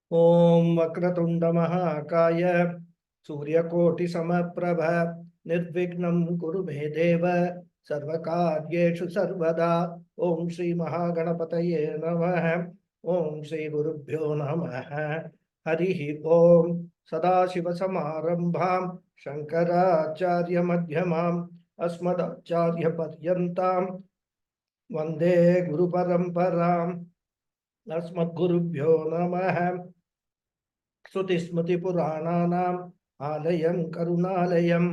Om Vakratunda Mahakaya Suryakoti Samaprabha Nirvignam Kuru Me Deva Sarvakaryeshu Sarvada Om Shri Mahaganapataye Namaha Om Shri Gurubhyo Namaha Harihi Om Sadashiva Samarambham Shankaracharya Madhyamam Asmadacharya Paryantam Vande Guru Paramparam Asmadgurubhyo Namaha श्रुतिस्मृतिपुराणानाम् आलयं करुणालयं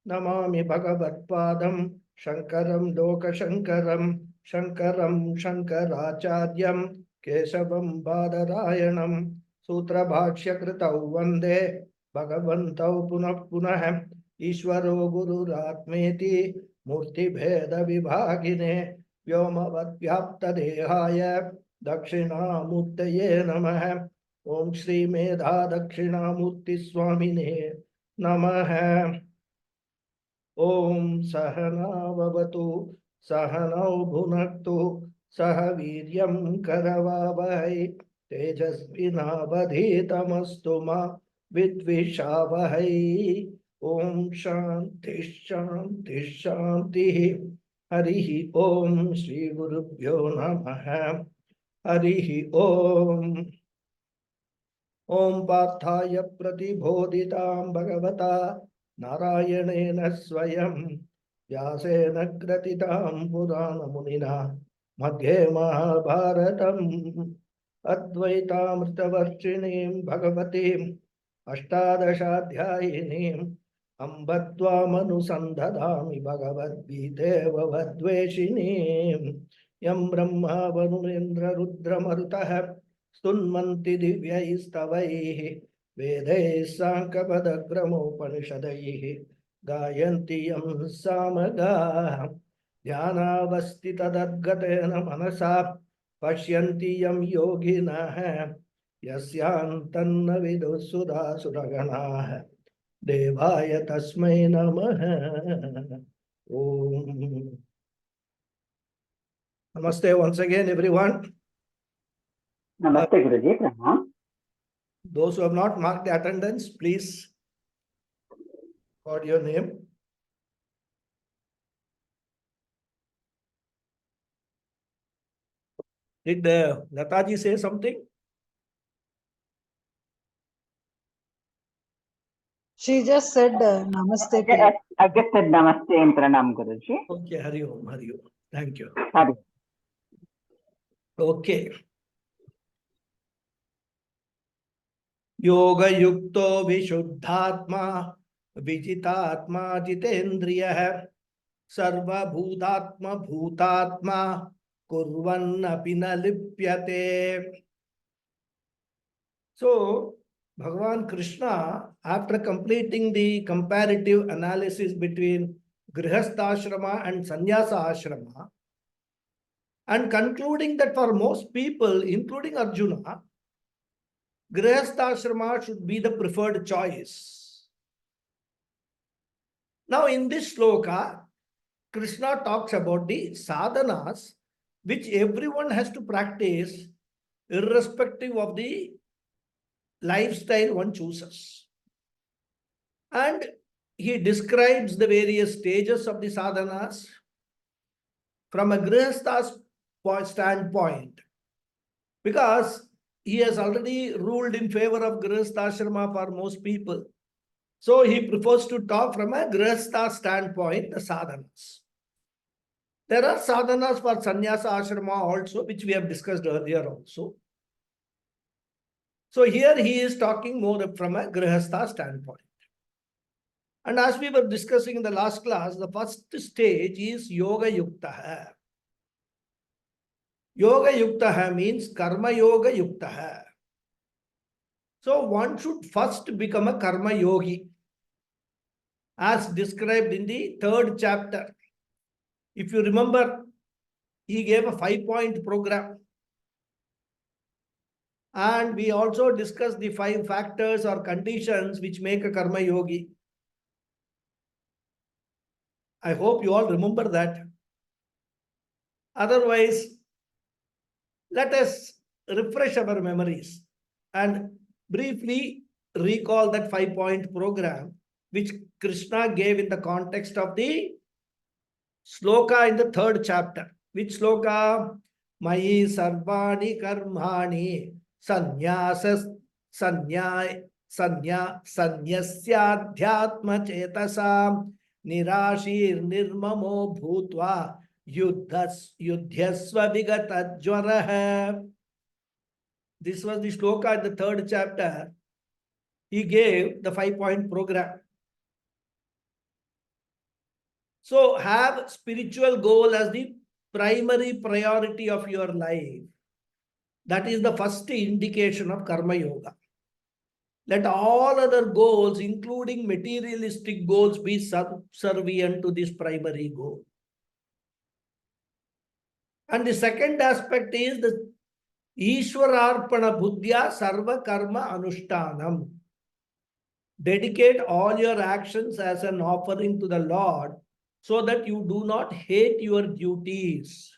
नमामि भगवत्पादं शङ्करं लोकशङ्करं शङ्करं शङ्कराचार्यं केशवं बादरायणं सूत्रभाष्यकृतौ वन्दे भगवन्तौ पुनः पुनः ईश्वरो गुरुरात्मेति मूर्तिभेदविभागिने व्योमवद्व्याप्तदेहाय दक्षिणामूर्तये नमः। ओम श्री मेधा दक्षिणामूर्ति स्वामिने नमः। ओम सहनावतु सहनौ भुनक्तु सह वीर्यं करवावहै तेजस्विनावधीतमस्तु मा विद्विषावहै। ओम शांति शांति शांति। हरिः ओम श्री गुरुभ्यो नमः। हरिः ओम। ओम पार्थाय प्रतिबोधितां भगवता नारायणेन स्वयं व्यासेन ग्रथितां पुराणमुनिना मध्ये महाभारतम् अद्वैतामृतवर्षिणीं भगवतीम् अष्टादशाध्यायिनीम् अम्ब त्वामनुसन्धदामि भगवद्गीतेवद्वेषिणीम् यं ब्रह्मा वरुणेन्द्र रुद्रमरुतः स्तुन्वन्ति दिव्यैस्तवैः वेदैः साङ्कपदक्रमोपनिषदैः गायन्ति यं सामगाः ध्यानावस्थितदद्गतेन मनसा पश्यन्ति यं योगिनः यस्यान्तन्न विदुः सुरासुरगणाः देवाय तस्मै नमः। ओम नमस्ते once again everyone. Namaste Guruji, Pranam. Those who have not marked the attendance, please record your name. Did Lataji say something? She just said namaste. I just said namaste and pranam, Guruji. Okay, Hari Om, Hari Om. Thank you. Hari. Okay. Yoga yukto vishuddhatma vijitatma jitendriyah sarva bhutatma bhutatma kurvannapi na lipyate. So, Bhagavan Krishna, after completing the comparative analysis between Grihastha Ashrama and Sannyasa Ashrama, and concluding that for most people, including Arjuna, Grihastha Ashrama should be the preferred choice. Now, in this sloka, Krishna talks about the sadhanas which everyone has to practice irrespective of the lifestyle one chooses. And he describes the various stages of the sadhanas from a Grihastha's standpoint, because he has already ruled in favor of Grihasthashrama for most people. So he prefers to talk from a Grihastha standpoint, the sadhanas. There are sadhanas for Sannyasa Ashrama also, which we have discussed earlier also. So here he is talking more from a Grihastha standpoint. And as we were discussing in the last class, the first stage is Yoga Yuktaha. Yoga Yuktaha means Karma Yoga Yuktaha. So one should first become a Karma Yogi, as described in the 3rd chapter. If you remember, he gave a 5-point program. And we also discussed the 5 factors or conditions which make a Karma Yogi. I hope you all remember that. Otherwise, let us refresh our memories and briefly recall that 5-point program which Krishna gave in the context of the sloka in the 3rd chapter. Which sloka? Mayi sarvani karmani sanyasas sanyay sanyasyadhyatma chetasam nirashir nirmamo bhutva yudhyasva vigatajwarah. This was the sloka in the 3rd chapter. He gave the 5-point program. So have spiritual goal as the primary priority of your life. That is the first indication of karma yoga. Let all other goals, including materialistic goals, be subservient to this primary goal. And the second aspect is the Ishwararpana Buddhya Sarva Karma Anushtanam. Dedicate all your actions as an offering to the Lord so that you do not hate your duties.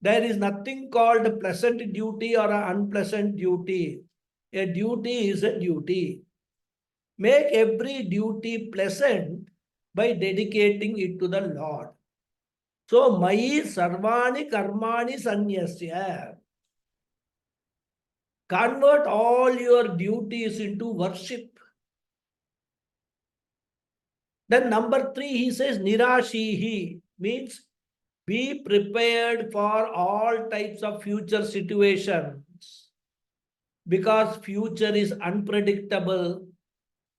There is nothing called a pleasant duty or an unpleasant duty. A duty is a duty. Make every duty pleasant by dedicating it to the Lord. So, Mayi Sarvani Karmani Sanyasya. Convert all your duties into worship. Then number 3, he says, Nirashihi, means be prepared for all types of future situations. Because future is unpredictable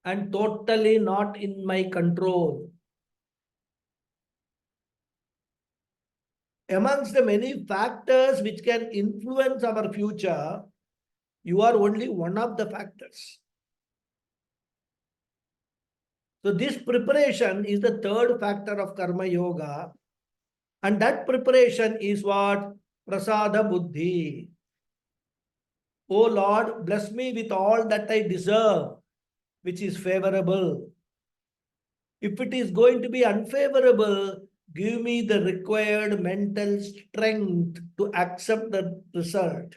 and totally not in my control. Amongst the many factors which can influence our future, you are only one of the factors. So this preparation is the 3rd factor of karma yoga. And that preparation is what? Prasada buddhi. Oh Lord, bless me with all that I deserve, which is favorable. If it is going to be unfavorable, give me the required mental strength to accept the result.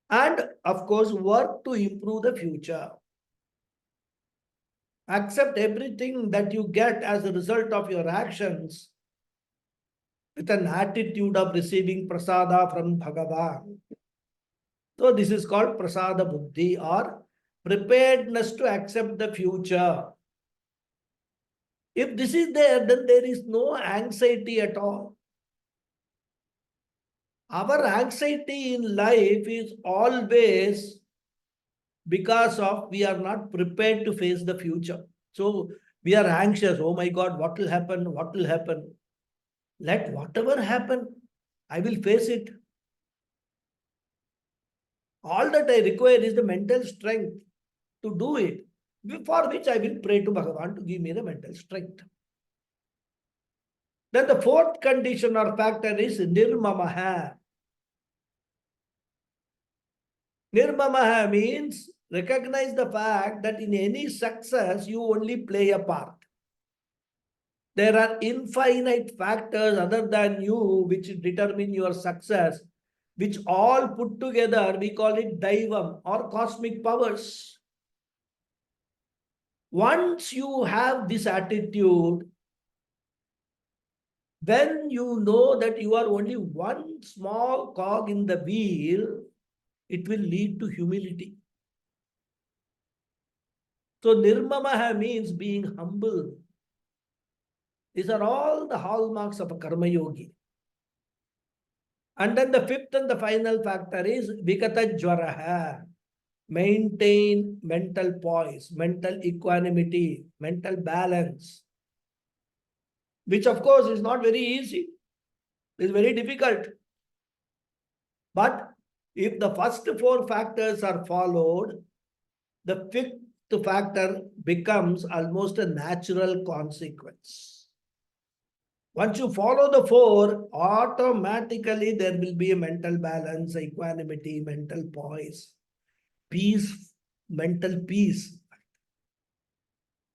And of course, work to improve the future. Accept everything that you get as a result of your actions with an attitude of receiving prasada from Bhagavan. So this is called prasada buddhi, or preparedness to accept the future. If this is there, then there is no anxiety at all. Our anxiety in life is always because of we are not prepared to face the future. So we are anxious. Oh my God, what will happen? What will happen? Let whatever happen, I will face it. All that I require is the mental strength to do it, for which I will pray to Bhagavan to give me the mental strength. Then the 4th condition or factor is nirmamaha. Nirmamaha means recognize the fact that in any success, you only play a part. There are infinite factors other than you which determine your success, which all put together, we call it Daivam or cosmic powers. Once you have this attitude, when you know that you are only one small cog in the wheel, it will lead to humility. So nirmamaha means being humble. These are all the hallmarks of a karma yogi. And then the 5th and the final factor is vikata jwaraha. Maintain mental poise, mental equanimity, mental balance, which of course is not very easy. It's very difficult. But if the first 4 factors are followed, the 5th factor becomes almost a natural consequence. Once you follow the 4, automatically there will be a mental balance, equanimity, mental poise, peace, mental peace.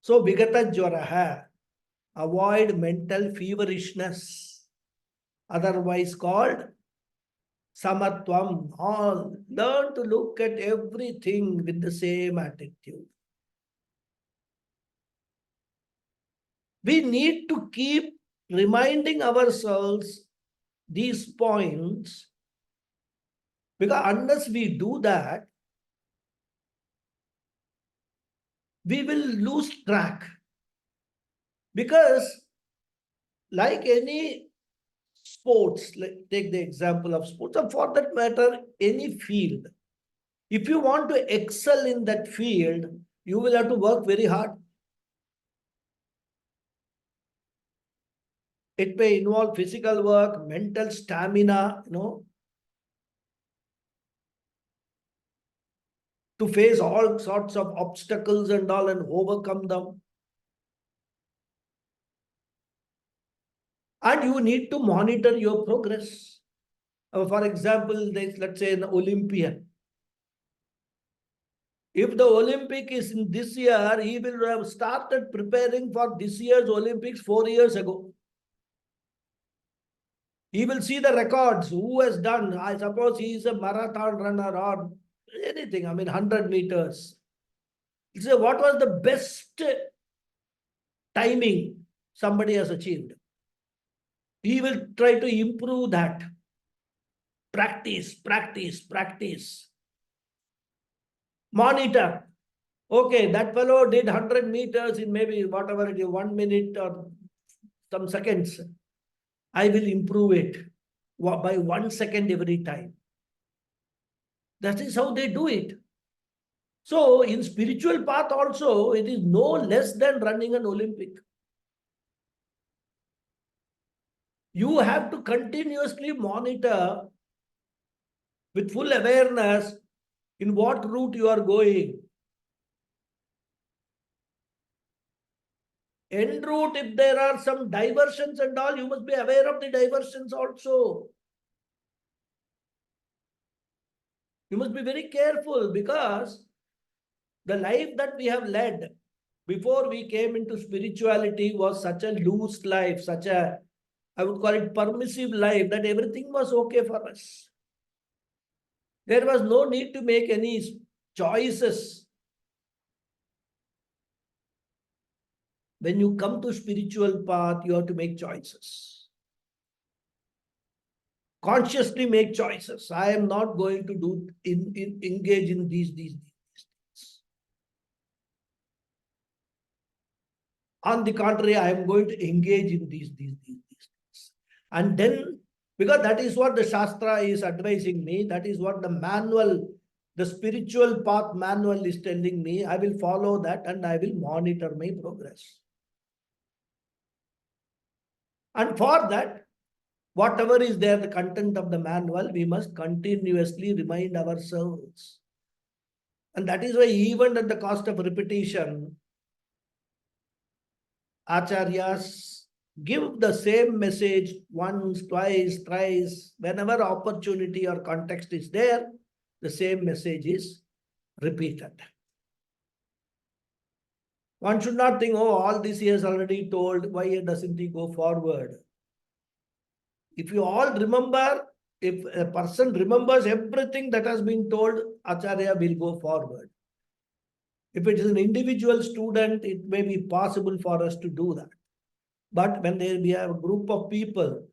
So, vigata jwaraha, avoid mental feverishness, otherwise called samatvam, all. Learn to look at everything with the same attitude. We need to keep reminding ourselves these points, because unless we do that, we will lose track. Because like any sports, take the example of sports, or for that matter, any field. If you want to excel in that field, you will have to work very hard. It may involve physical work, mental stamina, to face all sorts of obstacles and all and overcome them. And you need to monitor your progress. For example, let's say an Olympian. If the Olympic is in this year, he will have started preparing for this year's Olympics 4 years ago. He will see the records, who has done. I suppose he is a marathon runner or anything, 100 meters. He said, what was the best timing somebody has achieved? He will try to improve that. Practice, practice, practice. Monitor. Okay, that fellow did 100 meters in maybe whatever it is, 1 minute or some seconds. I will improve it by 1 second every time. That is how they do it. So in spiritual path also, it is no less than running an Olympic. You have to continuously monitor with full awareness in what route you are going. En route, if there are some diversions and all, you must be aware of the diversions also. You must be very careful, because the life that we have led before we came into spirituality was such a loose life, such a, I would call it permissive life, that everything was okay for us. There was no need to make any choices. When you come to spiritual path, you have to make choices. Consciously make choices. I am not going to engage in these things. On the contrary, I am going to engage in these things. And then, because that is what the Shastra is advising me, that is what the manual, the spiritual path manual is telling me, I will follow that and I will monitor my progress. And for that, whatever is there, the content of the manual, we must continuously remind ourselves. And that is why even at the cost of repetition, Acharyas give the same message once, twice, thrice, whenever opportunity or context is there, the same message is repeated. One should not think, oh, all this he has already told, why doesn't he go forward? If you all remember, if a person remembers everything that has been told, Acharya will go forward. If it is an individual student, it may be possible for us to do that. But when we have a group of people,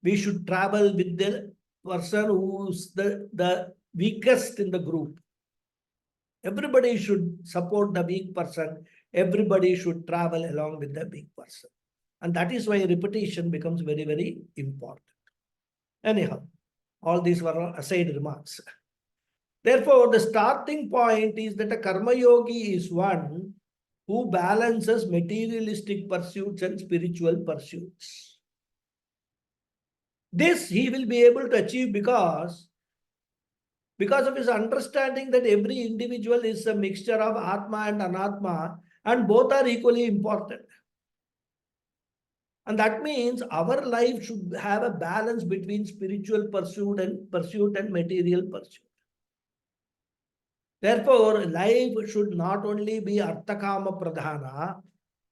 we should travel with the person who's the weakest in the group. Everybody should support the weak person. Everybody should travel along with the weak person. And that is why repetition becomes very, very important. Anyhow, all these were aside remarks. Therefore, the starting point is that a karma yogi is one who balances materialistic pursuits and spiritual pursuits. This he will be able to achieve because of his understanding that every individual is a mixture of Atma and Anatma, and both are equally important. And that means our life should have a balance between spiritual pursuit and material pursuit. Therefore, life should not only be Arthakama Pradhana,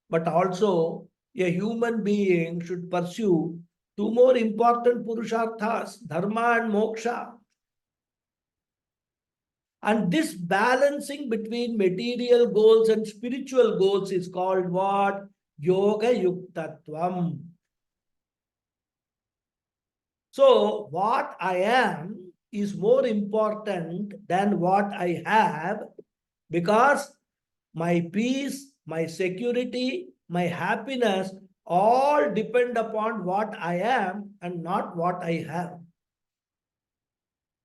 but also a human being should pursue two more important purusharthas, dharma and moksha. And this balancing between material goals and spiritual goals is called what? Yoga Yuktatvam. So, what I am is more important than what I have, because my peace, my security, my happiness all depend upon what I am and not what I have.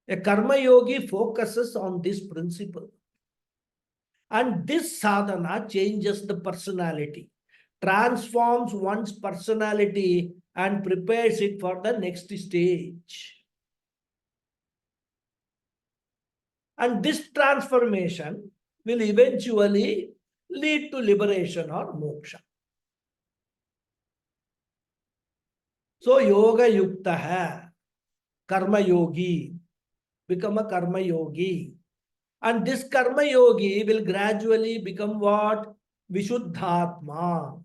A karma yogi focuses on this principle. And this sadhana changes the personality, transforms one's personality, and prepares it for the next stage. And this transformation will eventually lead to liberation or moksha. So, yoga yukta hai, karma yogi, become a karma yogi. And this karma yogi will gradually become what? Vishuddhatma.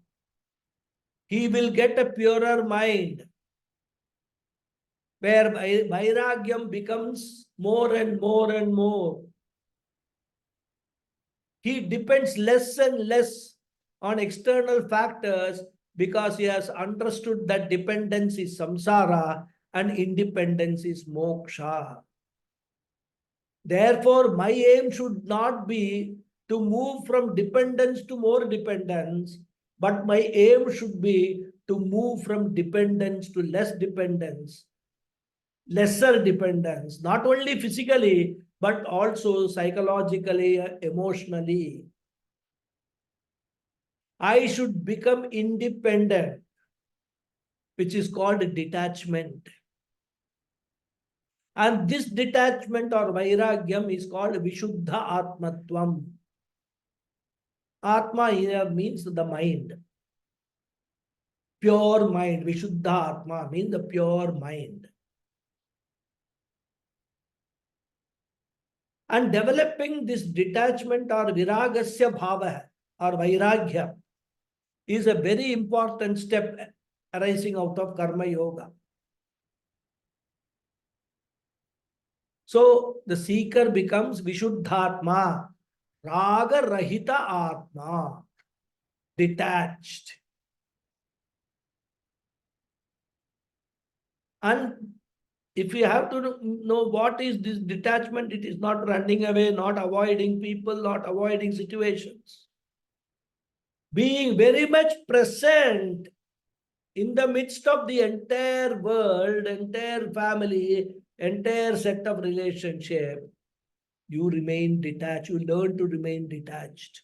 He will get a purer mind, where vairagyam becomes more and more and more. He depends less and less on external factors, because he has understood that dependence is samsara and independence is moksha. Therefore, my aim should not be to move from dependence to more dependence, but my aim should be to move from dependence to less dependence, lesser dependence, not only physically, but also psychologically, emotionally. I should become independent, which is called detachment. And this detachment or vairagyam is called Vishuddha Atmatvam. Atma here means the mind. Pure mind. Vishuddha Atma means the pure mind. And developing this detachment or viragasya bhava or vairagya is a very important step arising out of karma yoga. So the seeker becomes Vishuddhatma, Raga Rahita Atma, detached. And if you have to know what is this detachment, it is not running away, not avoiding people, not avoiding situations. Being very much present in the midst of the entire world, entire family, entire set of relationship, you remain detached. You learn to remain detached.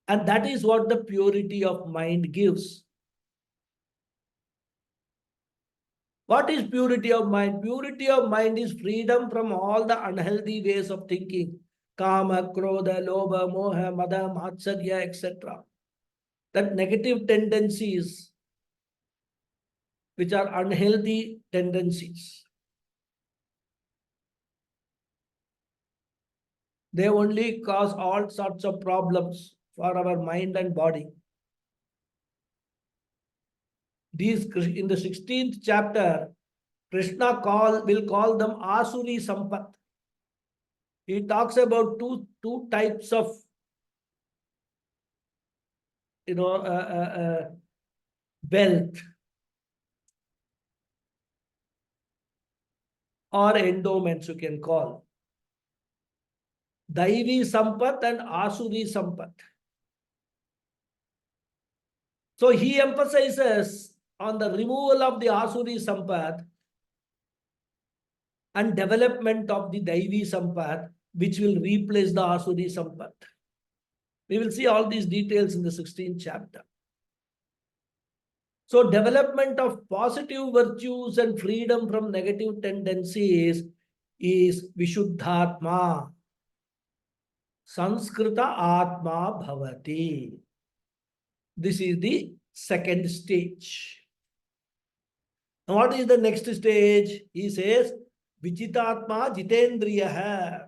And that is what the purity of mind gives. What is purity of mind? Purity of mind is freedom from all the unhealthy ways of thinking. Kama, Krodha, Lobha, Moha, Mada, Matsarya, etc. That negative tendencies, which are unhealthy tendencies, they only cause all sorts of problems for our mind and body. These, in the 16th chapter, Krishna will call them Asuri Sampat. He talks about two types of wealth or endowments, you can call. Daivi Sampat and Asuri Sampat. So he emphasizes on the removal of the Asuri Sampat and development of the Daivi Sampat, which will replace the Asuri Sampat. We will see all these details in the 16th chapter. So development of positive virtues and freedom from negative tendencies is Vishuddhatma. Sanskrita Atma Bhavati. This is the second stage. Now, what is the next stage? He says, Vijitatma Jitendriya.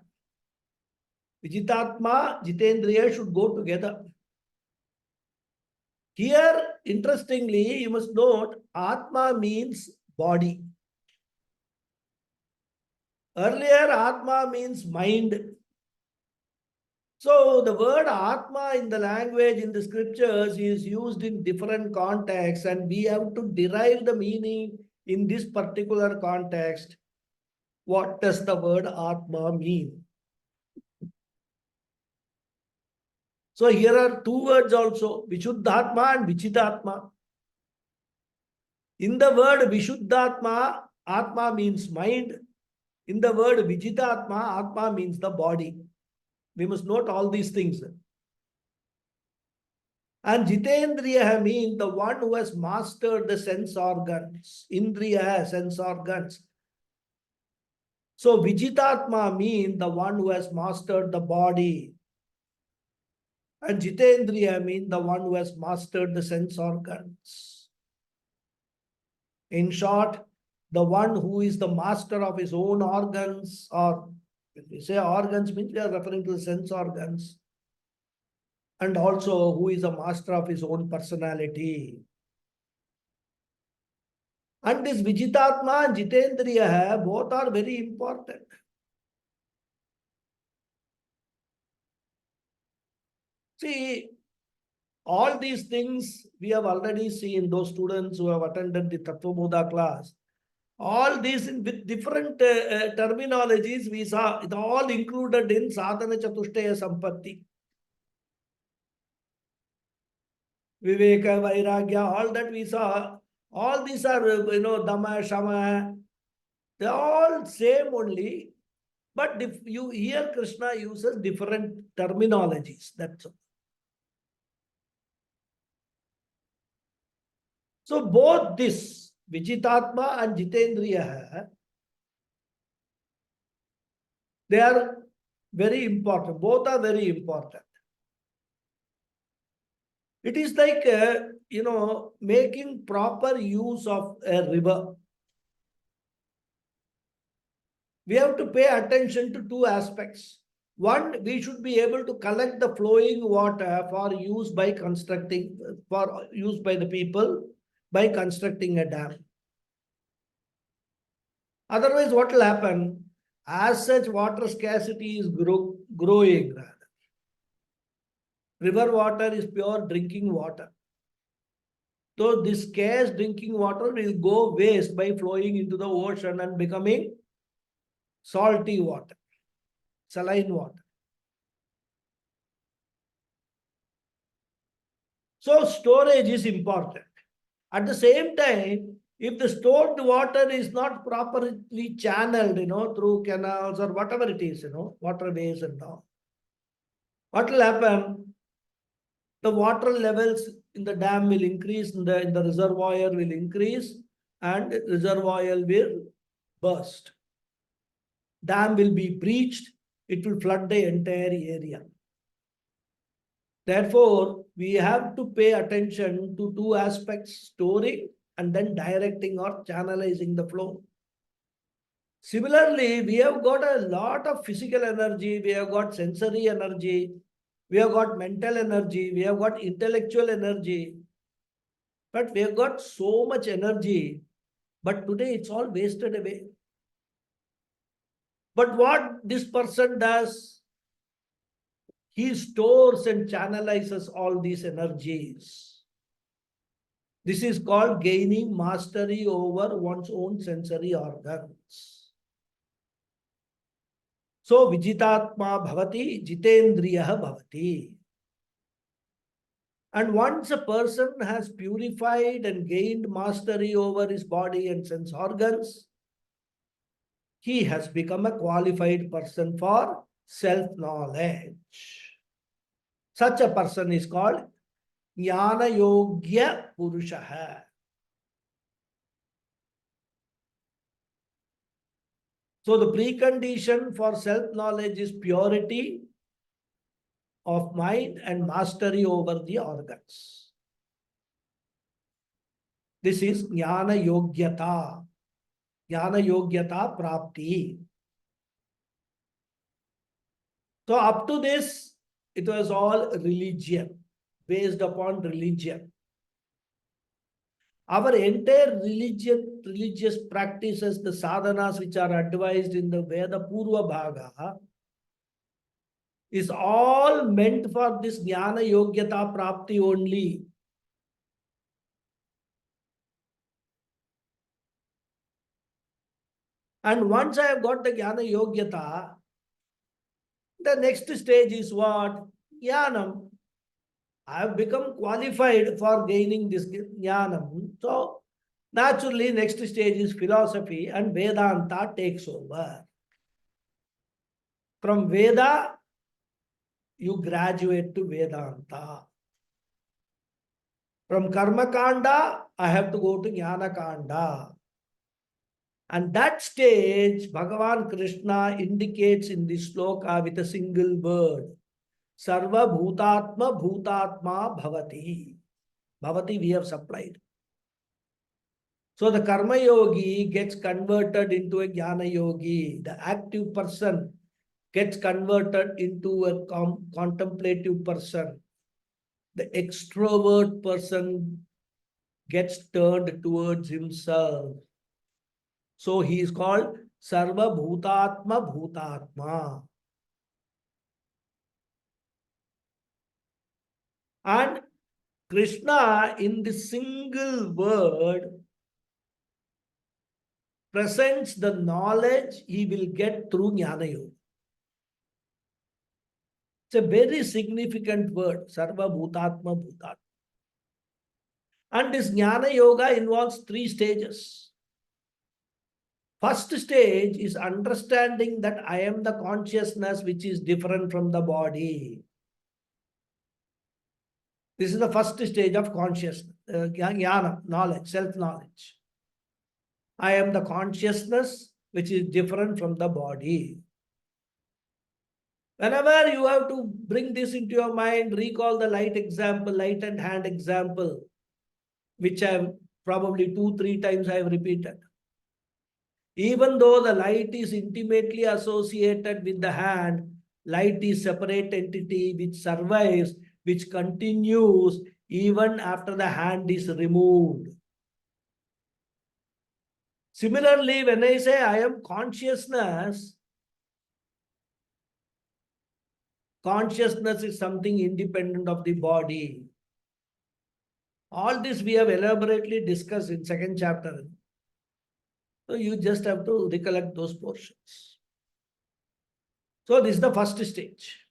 Vijitatma, Jitendriya should go together. Here, interestingly, you must note, Atma means body. Earlier, Atma means mind. So the word Atma in the language in the scriptures is used in different contexts, and we have to derive the meaning in this particular context. What does the word Atma mean? So here are two words also, Vishuddhatma and Vichitatma. In the word Vishuddhatma, Atma means mind. In the word Vichitatma, Atma means the body. We must note all these things. And Jitendriya means the one who has mastered the sense organs. Indriya, sense organs. So Vijitatma means the one who has mastered the body. And Jitendriya means the one who has mastered the sense organs. In short, the one who is the master of his own organs, or when we say organs, means we are referring to the sense organs. And also who is a master of his own personality. And this Vijitatma and Jitendriya, both are very important. See, all these things we have already seen, those students who have attended the Tattvabodha class. All these with different terminologies we saw, it all included in Sadhana Chatushtaya Sampatti. Viveka, Vairagya, all that we saw, all these are, Dhamma, Shama, they're all same only. But if you hear Krishna uses different terminologies, that's all. So both this, Vijitatma and Jitendriya, they are very important. Both are very important. It is like, making proper use of a river. We have to pay attention to two aspects. One, we should be able to collect the flowing water for use by the people by constructing a dam. Otherwise, what will happen? As such, water scarcity is growing. River water is pure drinking water. So this scarce drinking water will go waste by flowing into the ocean and becoming salty water, saline water. So storage is important. At the same time, if the stored water is not properly channeled, through canals or whatever it is, waterways and all, what will happen? The water levels in the dam will increase, in the reservoir will increase, and reservoir will burst. Dam will be breached, it will flood the entire area. Therefore, we have to pay attention to two aspects, storing and then directing or channelizing the flow. Similarly, we have got a lot of physical energy, we have got sensory energy, we have got mental energy, we have got intellectual energy, but we have got so much energy, but today it's all wasted away. But what this person does, he stores and channelizes all these energies. This is called gaining mastery over one's own sensory organs. So, Vijitatma bhavati, Jitendriya bhavati. And once a person has purified and gained mastery over his body and sense organs, he has become a qualified person for self-knowledge. Such a person is called Jnana Yogya Purushaha. So the precondition for self-knowledge is purity of mind and mastery over the organs. This is Jnana Yogyata. Jnana Yogyata Prapti. So up to this, it was all religion, based upon religion. Our entire religious practices, the sadhanas which are advised in the Veda Purva Bhaga, is all meant for this jnana yogyata prapti only. And once I have got the jnana yogyata, the next stage is what? Jnanam. I have become qualified for gaining this jnanam. So naturally, next stage is philosophy, and Vedanta takes over. From Veda, you graduate to Vedanta. From Karma Kanda, I have to go to Jnana Kanda. And that stage, Bhagavan Krishna indicates in this sloka with a single word. Sarva Bhutatma Bhutatma Bhavati. Bhavati we have supplied. So the Karma Yogi gets converted into a Jnana Yogi. The active person gets converted into a contemplative person. The extrovert person gets turned towards himself. So he is called Sarva Bhutatma Bhutatma. And Krishna, in this single word, presents the knowledge he will get through Jnana Yoga. It's a very significant word, Sarva Bhutatma Bhutatma. And this Jnana Yoga involves 3 stages. First stage is understanding that I am the consciousness which is different from the body. This is the first stage of consciousness, jnana, knowledge, self-knowledge. I am the consciousness which is different from the body. Whenever you have to bring this into your mind, recall the light example, light and hand example, which I have probably 2-3 times I have repeated. Even though the light is intimately associated with the hand, light is separate entity which survives, which continues even after the hand is removed. Similarly, when I say I am consciousness, consciousness is something independent of the body. All this we have elaborately discussed in 2nd chapter. So you just have to recollect those portions. So this is the first stage.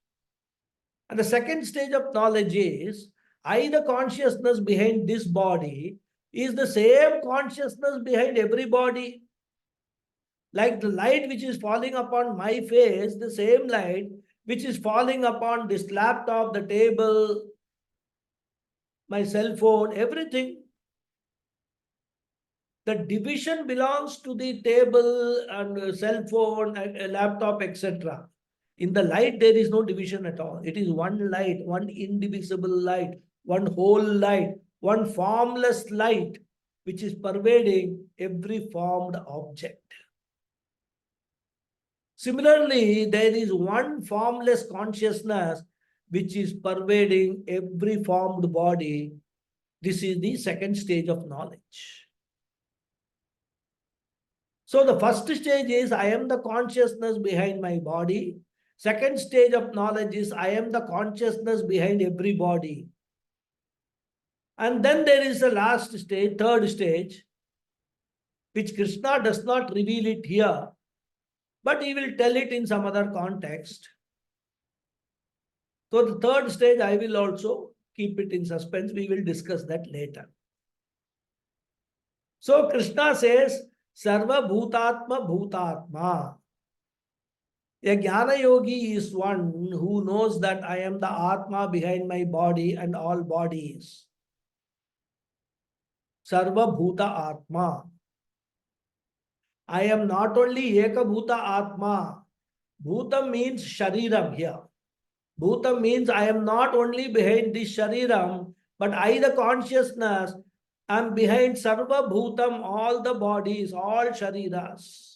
And the second stage of knowledge is, I, the consciousness behind this body, is the same consciousness behind every body. Like the light which is falling upon my face, the same light which is falling upon this laptop, the table, my cell phone, everything. The division belongs to the table and cell phone, and laptop, etc. In the light, there is no division at all. It is one light, one indivisible light, one whole light, one formless light, which is pervading every formed object. Similarly, there is one formless consciousness which is pervading every formed body. This is the second stage of knowledge. So the first stage is I am the consciousness behind my body. Second stage of knowledge is I am the consciousness behind every body. And then there is the last stage, third stage, which Krishna does not reveal it here, but he will tell it in some other context. So the third stage, I will also keep it in suspense. We will discuss that later. So Krishna says, Sarva Bhutatma Bhutatma. A Jnana Yogi is one who knows that I am the Atma behind my body and all bodies. Sarva Bhuta Atma. I am not only Eka Bhuta Atma. Bhutam means Shariram here. Bhutam means I am not only behind this Shariram, but I, the consciousness, am behind Sarva Bhutam, all the bodies, all Shariras.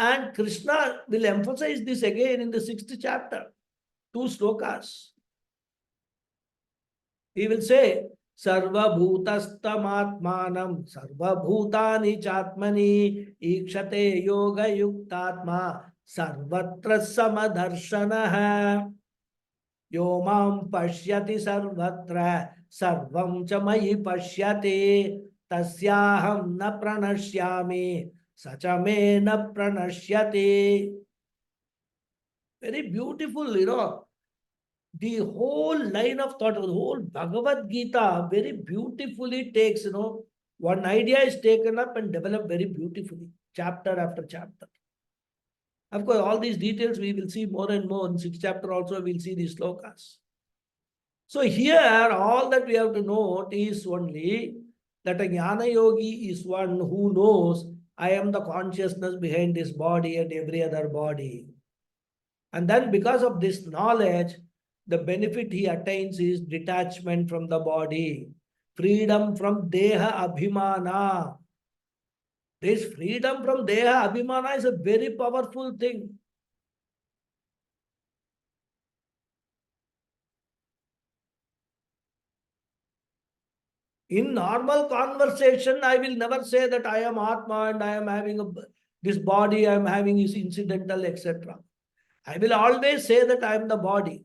And Krishna will emphasize this again in the 6th chapter. 2 slokas. He will say, Sarva bhutastamatmanam, sarva bhutani chatmani, ikshate yoga yuktatma, sarvatra samadarshanaha, yomam pashyati sarvatra, sarvam cha mayi pashyati, tasyaham na pranashyami, sacha me na pranashyati. Very beautiful, the whole line of thought, the whole Bhagavad Gita very beautifully takes, one idea is taken up and developed very beautifully, chapter after chapter. Of course, all these details we will see more and more. In 6th chapter also, we'll see these slokas. So here, all that we have to note is only that a Jnana Yogi is one who knows I am the consciousness behind this body and every other body. And then because of this knowledge, the benefit he attains is detachment from the body, freedom from deha abhimana. This freedom from deha abhimana is a very powerful thing. In normal conversation, I will never say that I am Atma and I am having this body, I am having is incidental, etc. I will always say that I am the body.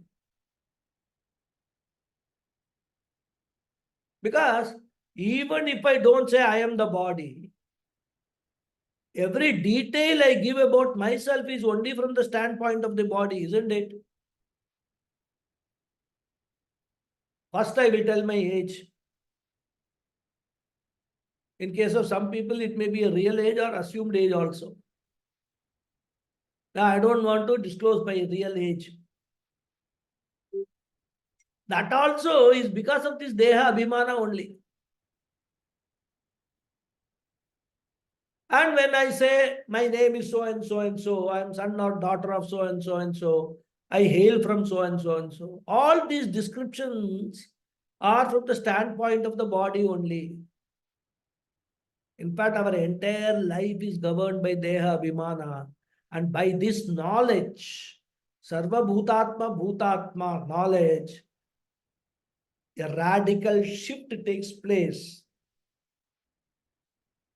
Because even if I don't say I am the body, every detail I give about myself is only from the standpoint of the body, isn't it? First, I will tell my age. In case of some people, it may be a real age or assumed age also. Now, I don't want to disclose my real age. That also is because of this Deha Abhimana only. And when I say my name is so and so and so, I am son or daughter of so and so, I hail from so and so and so. All these descriptions are from the standpoint of the body only. In fact, our entire life is governed by Deha Abhimana. And by this knowledge, Sarva Bhutatma Bhutatma knowledge, a radical shift takes place.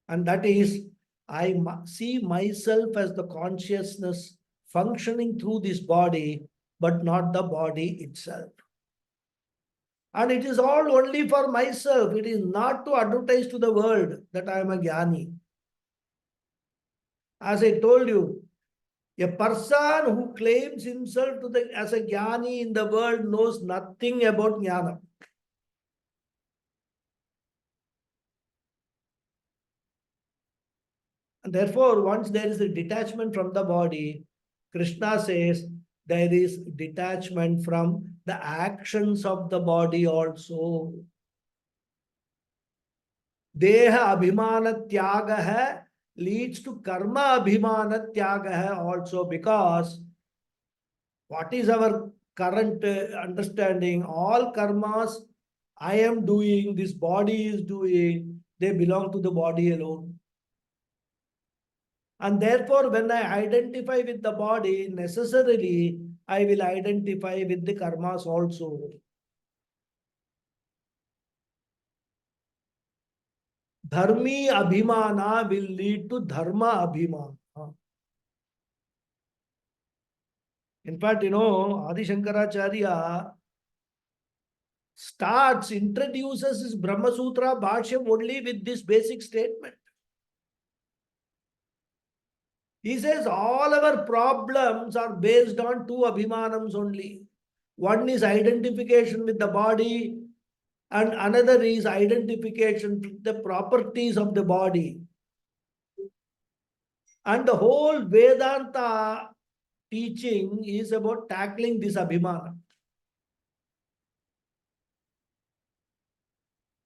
And that is, I see myself as the consciousness functioning through this body, but not the body itself. And it is all only for myself. It is not to advertise to the world that I am a Jnani. As I told you, a person who claims himself as a Jnani in the world knows nothing about Jnana. And therefore, once there is a detachment from the body, Krishna says there is detachment from the actions of the body also. Deha abhimana tyagaha leads to karma abhimana tyagaha also, because what is our current understanding? All karmas I am doing, this body is doing, they belong to the body alone. And therefore, when I identify with the body, necessarily I will identify with the karmas also. Dharmi abhimana will lead to dharma abhimana. In fact, Adi Shankaracharya introduces his Brahma Sutra Bhashyam only with this basic statement. He says all our problems are based on 2 abhimanams only. One is identification with the body, and another is identification with the properties of the body. And the whole Vedanta teaching is about tackling this abhimana.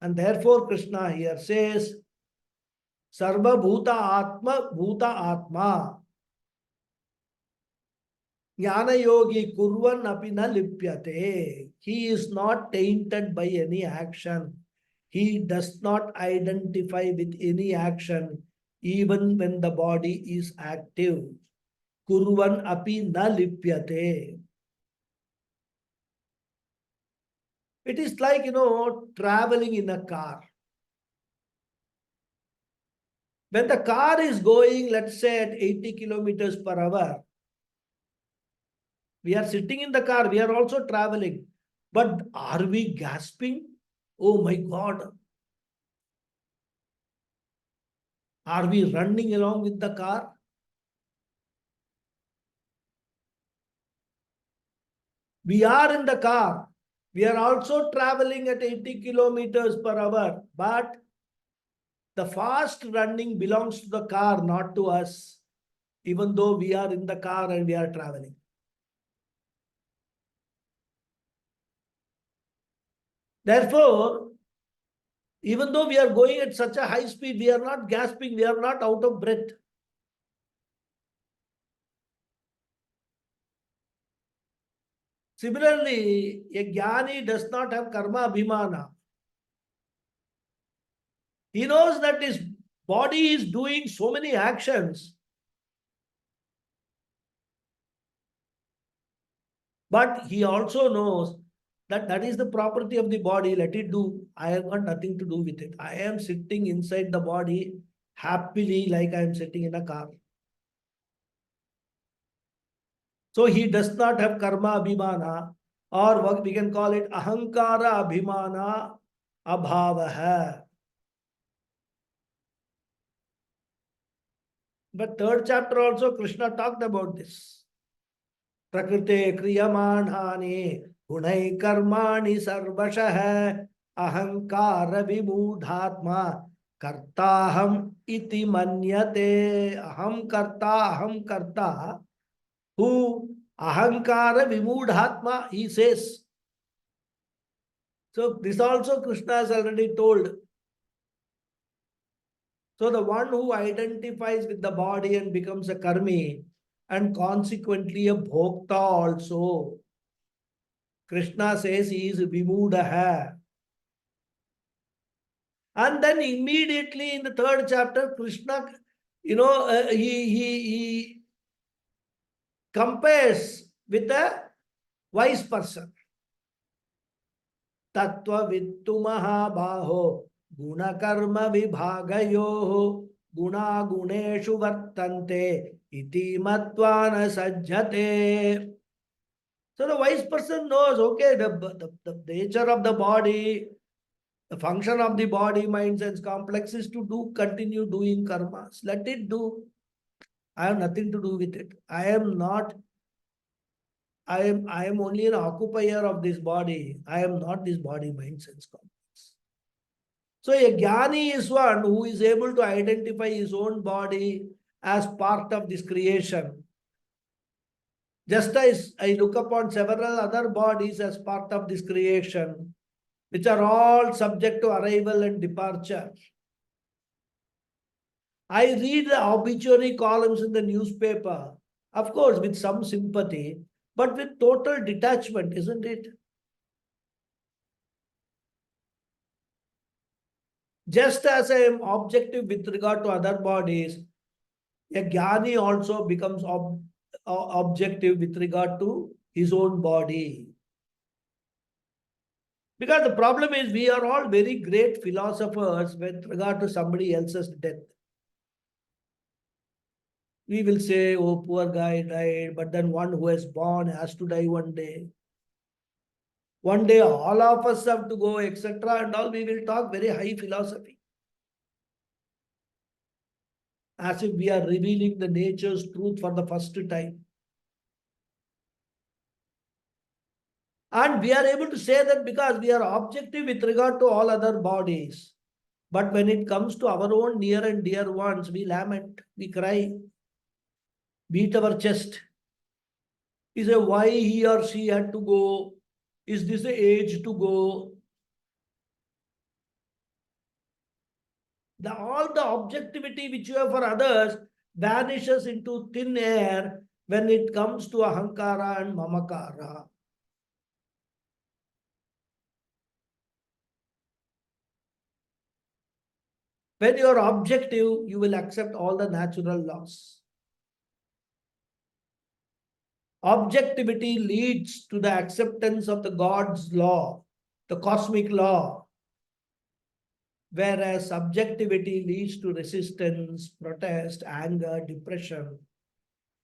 And therefore, Krishna here says, Sarva Bhuta Atma Bhuta Atma. Jnana Yogi Kurvan Apina Lipyate. He is not tainted by any action. He does not identify with any action, even when the body is active. Kurvan api na lipyate. It is like, traveling in a car. When the car is going, let's say at 80 kilometers per hour, we are sitting in the car, we are also traveling. But are we gasping? Oh my God. Are we running along with the car? We are in the car. We are also traveling at 80 kilometers per hour. But the fast running belongs to the car, not to us, even though we are in the car and we are traveling. Therefore, even though we are going at such a high speed, we are not gasping, we are not out of breath. Similarly, a jnani does not have karma abhimana. He knows that his body is doing so many actions, but he also knows that that is the property of the body. Let it do. I have got nothing to do with it. I am sitting inside the body happily, like I am sitting in a car. So he does not have karma abhimana, or what we can call it ahankara abhimana abhavaha. But third chapter also Krishna talked about this. Prakrite kriyamanhani gunai karmani sarvashah ahankara vimudhatma kartaham iti manyate. Aham karta. Who ahankara vimudhatma, he says. So this also Krishna has already told. So the one who identifies with the body and becomes a karmi and consequently a bhokta also, Krishna says he is vimudaha. And then immediately in the third chapter, Krishna, he compares with a wise person. Tattva vittu mahabaho guna karma vibhagayo guna guneshu vartante iti matvana sajjate. So the wise person knows, okay, the nature of the body, the function of the body, mind, sense complex is to continue doing karmas. Let it do. I have nothing to do with it. I am only an occupier of this body. I am not this body, mind, sense complex. So a jnani is one who is able to identify his own body as part of this creation. Just as I look upon several other bodies as part of this creation, which are all subject to arrival and departure. I read the obituary columns in the newspaper, of course, with some sympathy, but with total detachment, isn't it? Just as I am objective with regard to other bodies, a jnani also becomes objective with regard to his own body. Because the problem is we are all very great philosophers with regard to somebody else's death. We will say, oh, poor guy died, but then one who is born has to die one day. One day all of us have to go, etc. And all we will talk very high philosophy. As if we are revealing the nature's truth for the first time. And we are able to say that because we are objective with regard to all other bodies. But when it comes to our own near and dear ones, we lament, we cry, beat our chest. We say, why he or she had to go? Is this the age to go? All the objectivity which you have for others vanishes into thin air when it comes to ahankara and mamakara. When you are objective, you will accept all the natural laws. Objectivity leads to the acceptance of the God's law. the cosmic law, whereas subjectivity leads to resistance, protest, anger, depression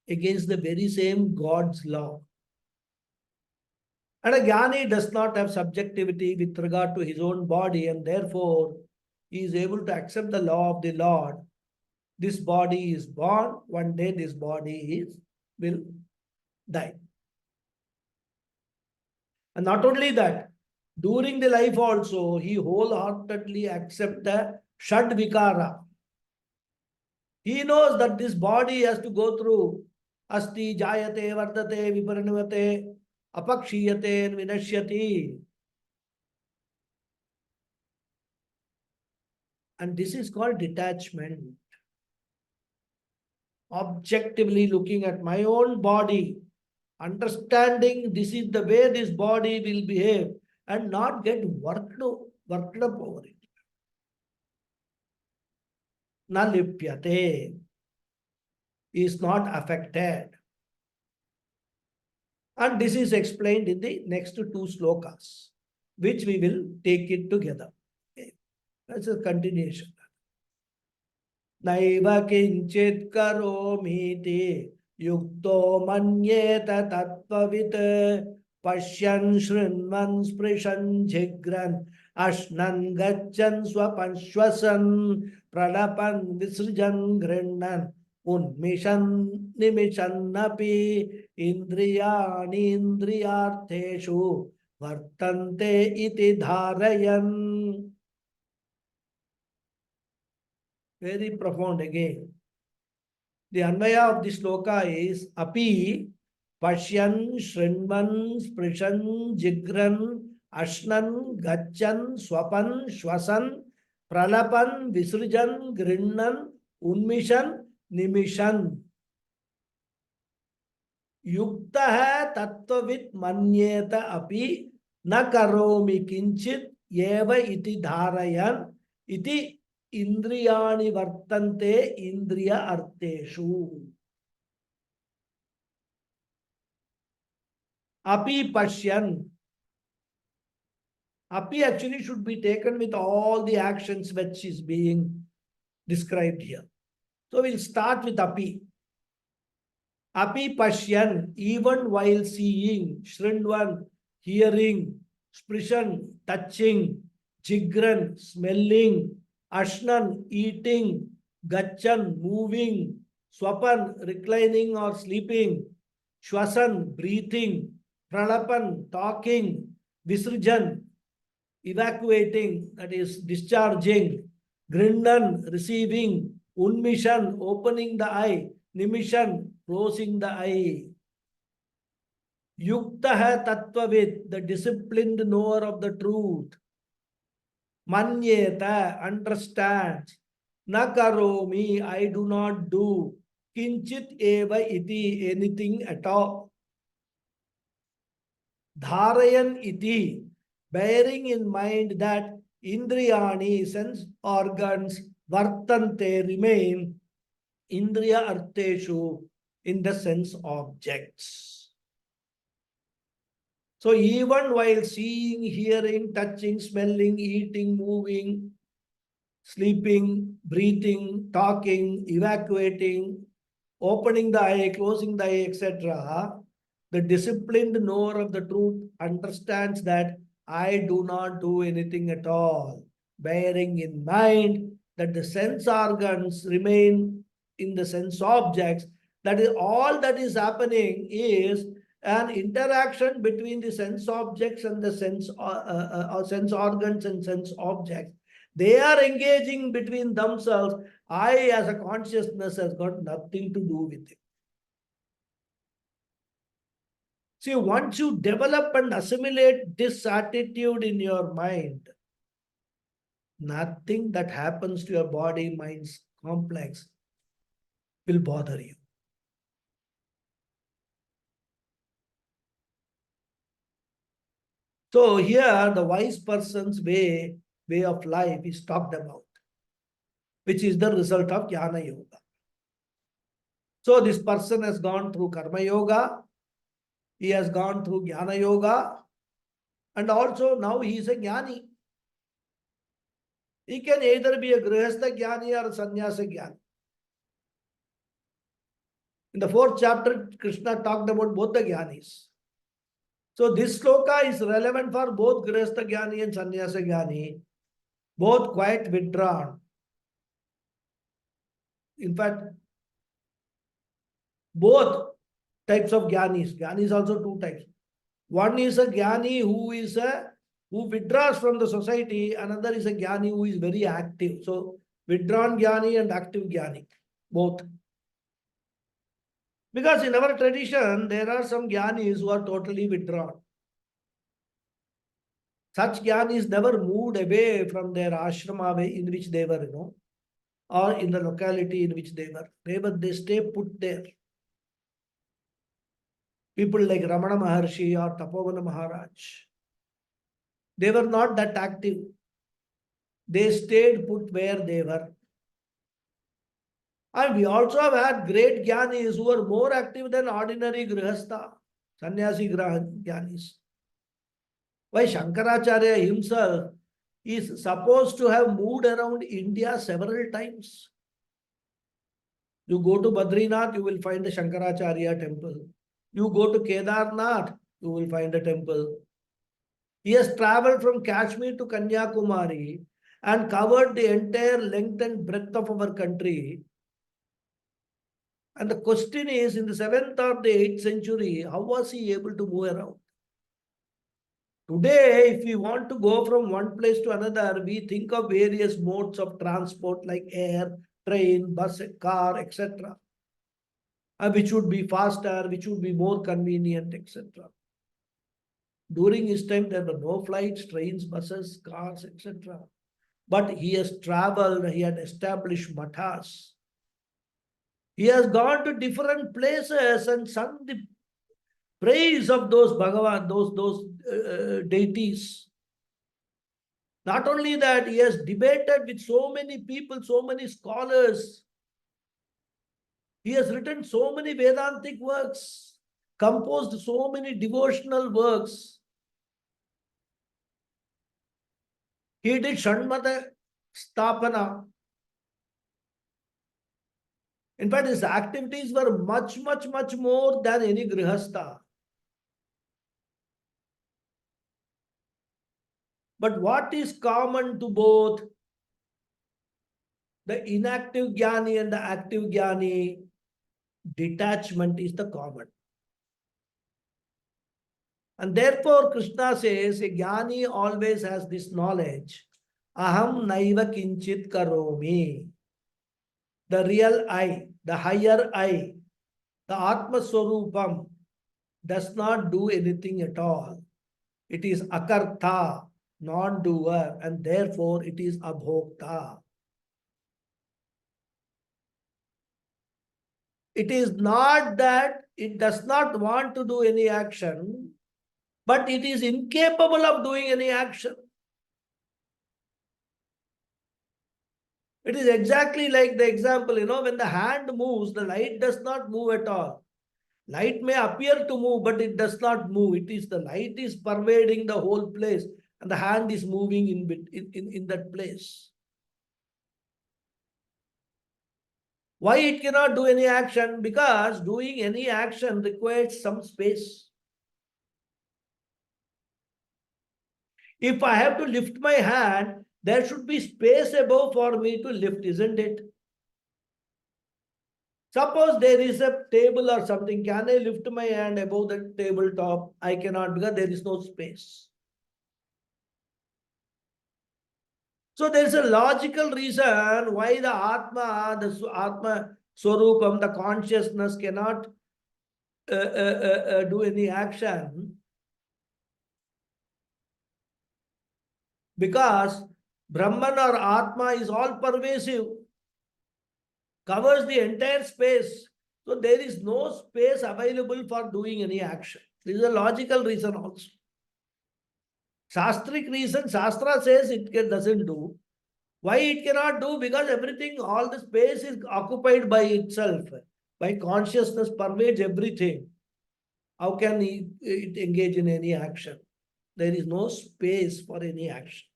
against the very same God's law. And a jnani does not have subjectivity with regard to his own body, and therefore he is able to accept the law of the Lord. This body is born, one day this body will die. And not only that, during the life also, he wholeheartedly accepts the Shad Vikara. He knows that this body has to go through Asti, Jayate, Vardate, Viparinivate, Apakshiyate, and Vinashyati. And this is called detachment. Objectively looking at my own body, understanding this is the way this body will behave, and not get worked up over it. Na lipyate, is not affected. And this is explained in the next two slokas, which we will take it together. Okay. That's a continuation. Naiva kinchit karomiti yukto manyeta tattvavit pashyan shrinvan sprishan jigran ashnan gachan swapanshwasan pralapan visrijan grinnan unmishan nimishannapi indriyani indriyartheshu vartante iti dharayan. Very profound again. The Anvaya of this sloka is Api Pashyan Shrinvan Sprishan Jigran Ashnan Gachan Swapan Shwasan Pralapan Visrijan Grinnan Unmishan Nimishan. युक्त है तत्वविद मन्येत अपि न करोमि किंचित एव इति धारयन् इति इंद्रियाणि वर्तन्ते इंद्रिय अर्थेषु. अपि पश्यन्. Api actually should be taken with all the actions which is being described here. So we'll start with Api. Api Pashyan, even while seeing, Shrindvan, hearing, Sprishan, touching, Jigran, smelling, Ashnan, eating, Gachan, moving, Swapan, reclining or sleeping, Shwasan, breathing, Pralapan, talking, Visrijan, evacuating, that is discharging, Grindan, receiving, Unmishan, opening the eye, Nimishan, closing the eye. Yukta hai tattvavid, the disciplined knower of the truth. Manyeta, understands. Nakaromi, I do not do. Kinchit eva iti, anything at all. Dharayan iti, bearing in mind that indriyani, sense organs, vartante, remain, indriya arteshu, in the sense objects. So even while seeing, hearing, touching, smelling, eating, moving, sleeping, breathing, talking, evacuating, opening the eye, closing the eye, etc., the disciplined knower of the truth understands that I do not do anything at all, bearing in mind that the sense organs remain in the sense objects. That is all that is happening is an interaction between the sense objects and the sense organs and sense objects. They are engaging between themselves. I, as a consciousness, has got nothing to do with it. See, once you develop and assimilate this attitude in your mind, nothing that happens to your body, mind's complex will bother you. So here the wise person's way of life is talked about, which is the result of Jnana Yoga. So this person has gone through Karma Yoga, he has gone through Jnana Yoga, And also now he is a jnani. He can either be a grihastha jnani or a sannyasa jnani. In the 4th chapter, Krishna talked about both the jnanis. So this sloka is relevant for both grihastha jnani and sannyasa jnani, both quite withdrawn. In fact, both types of jnanis. Jnanis also 2 types. One is a jnani who withdraws from the society. Another is a jnani who is very active. So withdrawn jnani and active jnani, both. Because in our tradition, there are some jnanis who are totally withdrawn. Such jnanis never moved away from their ashrama in which they were, or in the locality in which they were. They stay put there. People like Ramana Maharshi or Tapovana Maharaj, they were not that active. They stayed put where they were. And we also have had great jnanis who were more active than ordinary grihastha, sannyasi jnanis. Why Shankaracharya himself is supposed to have moved around India several times. You go to Badrinath, you will find the Shankaracharya temple. You go to Kedarnath, you will find a temple. He has traveled from Kashmir to Kanyakumari and covered the entire length and breadth of our country. And the question is, in the 7th or the 8th century, how was he able to move around? Today, if we want to go from one place to another, we think of various modes of transport like air, train, bus, car, etc. Which would be faster, which would be more convenient, etc. During his time, there were no flights, trains, buses, cars, etc. But he has traveled, he had established mathas. He has gone to different places and sung the praise of those Bhagawad, those deities. Not only that, he has debated with so many people, so many scholars. He has written so many Vedantic works, composed so many devotional works. He did Shanmata Stapana. In fact, his activities were much more than any grihastha. But what is common to both the inactive jnani and the active jnani? Detachment is the common. And therefore, Krishna says, a jnani always has this knowledge. Aham naiva kinchit karomi. The real I, the higher I, the Atma Swarupam does not do anything at all. It is akarta, non-doer, and therefore it is abhokta. It is not that it does not want to do any action, but it is incapable of doing any action. It is exactly like the example, when the hand moves, the light does not move at all. Light may appear to move, but it does not move. It is the light is pervading the whole place, and the hand is moving in that place. Why it cannot do any action? Because doing any action requires some space. If I have to lift my hand, there should be space above for me to lift, isn't it? Suppose there is a table or something. Can I lift my hand above the tabletop? I cannot because there is no space. So there is a logical reason why the Atma Swarupam, the consciousness cannot do any action. Because Brahman or Atma is all pervasive, covers the entire space. So there is no space available for doing any action. This is a logical reason also. Shastric reason, Shastra says it doesn't do. Why it cannot do? Because everything, all the space is occupied by itself. By consciousness pervades everything. How can it engage in any action? There is no space for any action.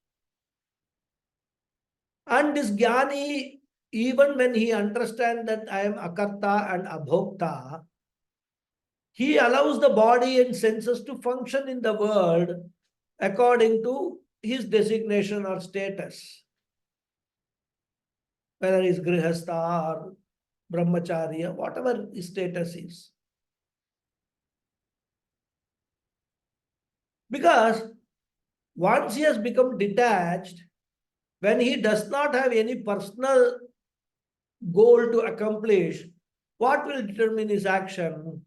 And this Jnani, even when he understands that I am Akarta and Abhokta, he allows the body and senses to function in the world according to his designation or status, whether he's Grihastha or Brahmacharya, whatever his status is. Because once he has become detached, when he does not have any personal goal to accomplish, what will determine his action?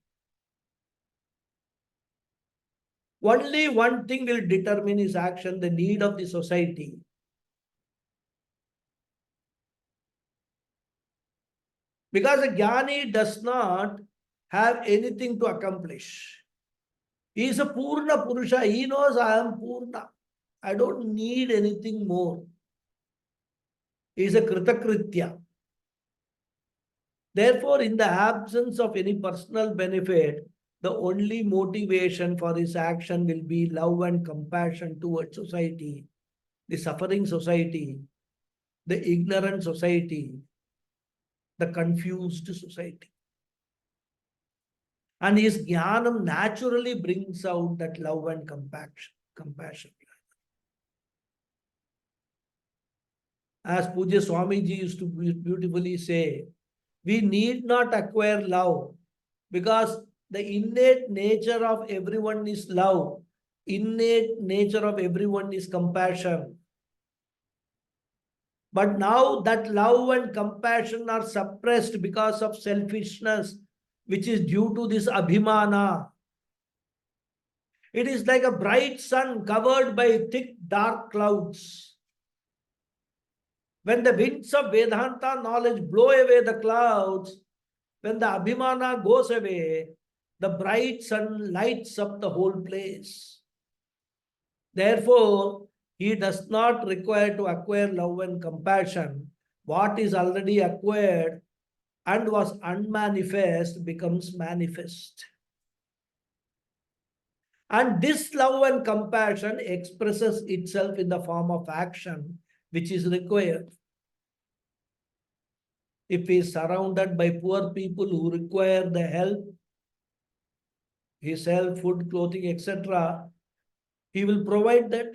Only one thing will determine his action, the need of the society. Because a Jnani does not have anything to accomplish. He is a Purna Purusha. He knows I am Purna. I don't need anything more. He is a Kritakritya. Therefore, in the absence of any personal benefit, the only motivation for his action will be love and compassion towards society, the suffering society, the ignorant society, the confused society. And his jnanam naturally brings out that love and compassion. As Puja Swamiji used to beautifully say, we need not acquire love because the innate nature of everyone is love. Innate nature of everyone is compassion. But now that love and compassion are suppressed because of selfishness, which is due to this abhimana. It is like a bright sun covered by thick dark clouds. When the winds of Vedanta knowledge blow away the clouds, when the abhimana goes away, the bright sun lights up the whole place. Therefore, he does not require to acquire love and compassion. What is already acquired and was unmanifest becomes manifest. And this love and compassion expresses itself in the form of action, which is required. If he is surrounded by poor people who require the help, his help, food, clothing, etc., he will provide that.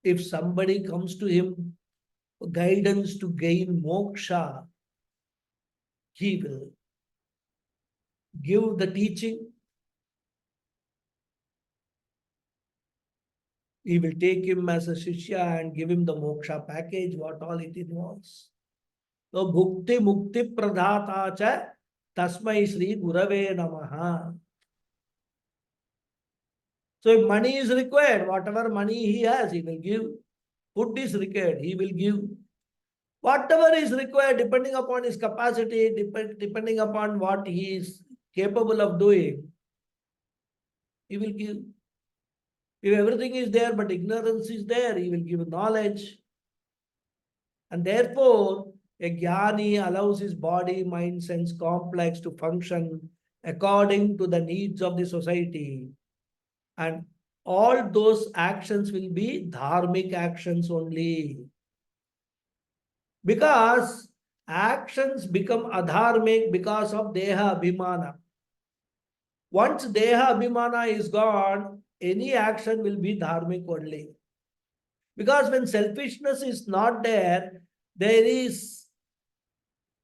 If somebody comes to him for guidance to gain moksha, he will give the teaching. He will take him as a shishya and give him the moksha package, what all it involves. So, bhukti mukti pradhata cha tasmai Sri Gurave Namaha. So if money is required, whatever money he has, he will give. Food is required, he will give. Whatever is required, depending upon his capacity, depending upon what he is capable of doing, he will give. If everything is there, but ignorance is there, he will give knowledge. And therefore, a jnani allows his body, mind, sense complex to function according to the needs of the society. And all those actions will be dharmic actions only. Because actions become adharmic because of deha abhimana. Once deha abhimana is gone, any action will be dharmic only. Because when selfishness is not there, there is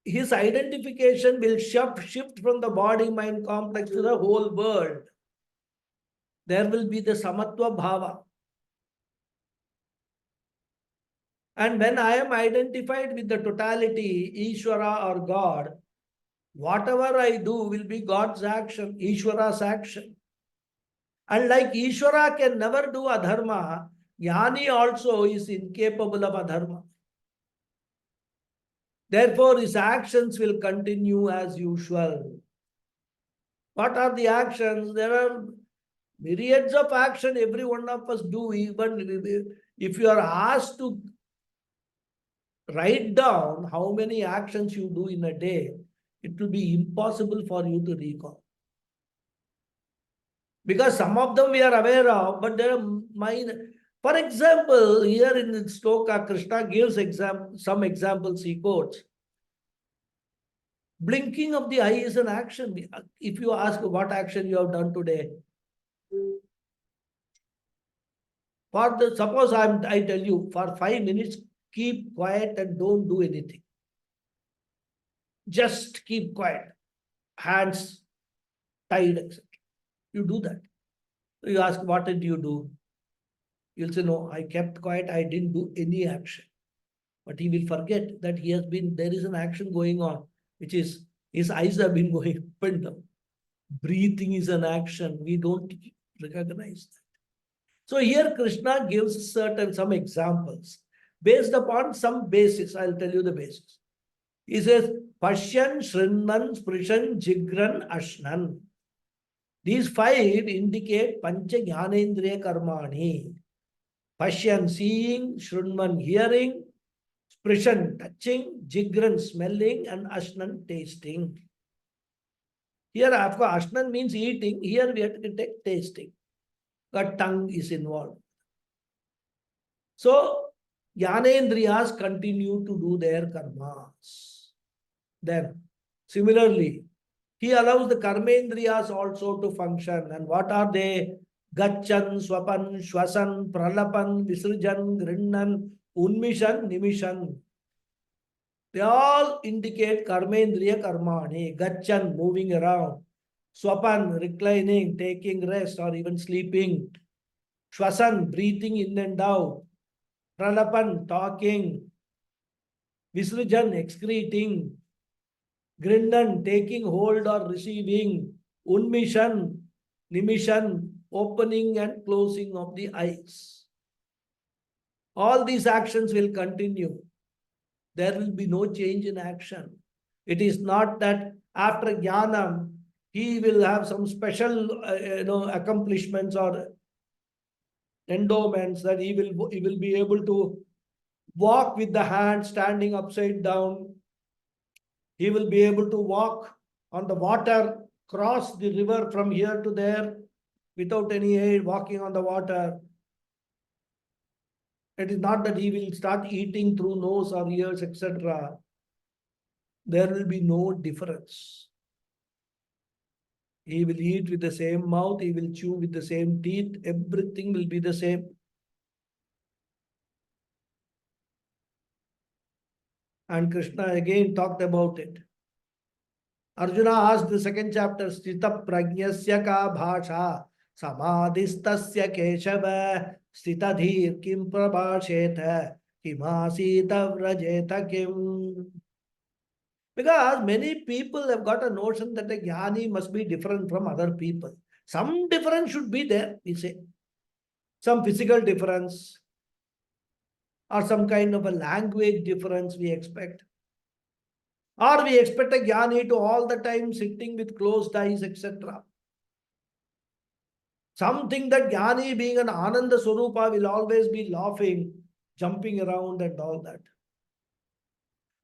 his identification will shift from the body mind complex to the whole world. There will be the samatva bhava. And when I am identified with the totality, Ishvara or God, whatever I do will be God's action, Ishvara's action. And like Ishvara can never do adharma, Jnani also is incapable of adharma. Therefore, his actions will continue as usual. What are the actions? There are myriads of action every one of us do. Even if you are asked to write down how many actions you do in a day, it will be impossible for you to recall. Because some of them we are aware of, but they are minor. For example, here in the sloka, Krishna gives some examples he quotes. Blinking of the eye is an action. If you ask what action you have done today, suppose I tell you for 5 minutes, keep quiet and don't do anything. Just keep quiet, hands tied, etc. You do that. You ask, what did you do? You'll say, no, I kept quiet. I didn't do any action. But he will forget that there is an action going on, which is his eyes have been going up and down. Breathing is an action. We don't recognize that. So here Krishna gives some examples based upon some basis. I'll tell you the basis. He says, Pashyan, Shrinman, Sprishan, Jigran, Ashnan. These 5 indicate Pancha Jnanendriya Karmani. Pashyan, seeing, Shrinman, hearing, Sprishan, touching, Jigran, smelling, and Ashnan, tasting. Here, of course, Ashnan means eating. Here we have to take tasting. The tongue is involved. So, Jnanendriyas continue to do their karmas. Then, similarly, he allows the karmendriyas also to function. And what are they? Gachan, Swapan, Shwasan, Pralapan, Visrujan, Grinnan, Unmishan, Nimishan. They all indicate karmendriya karmani. Gachan, moving around. Swapan, reclining, taking rest, or even sleeping. Shwasan, breathing in and out. Pralapan, talking. Visrujan, excreting. Grindan, taking hold or receiving. Unmishan, nimishan, opening and closing of the eyes. All these actions will continue. There will be no change in action. It is not that after jnanam, he will have some special accomplishments or endowments that he will be able to walk with the hand standing upside down. He will be able to walk on the water, cross the river from here to there without any aid, walking on the water. It is not that he will start eating through nose or ears, etc. There will be no difference. He will eat with the same mouth, he will chew with the same teeth, everything will be the same. And Krishna again talked about it. Arjuna asked the second chapter, Sthita Prajnasya ka bhasha samadhistasya keshava sthitadhir kim prabhasheta kimasita vrajeta kim. Because many people have got a notion that a jnani must be different from other people. Some difference should be there, we say. Some physical difference or some kind of a language difference we expect. Or we expect a jnani to all the time sitting with closed eyes, etc. Some think that jnani being an Ananda Swarupa will always be laughing, jumping around and all that.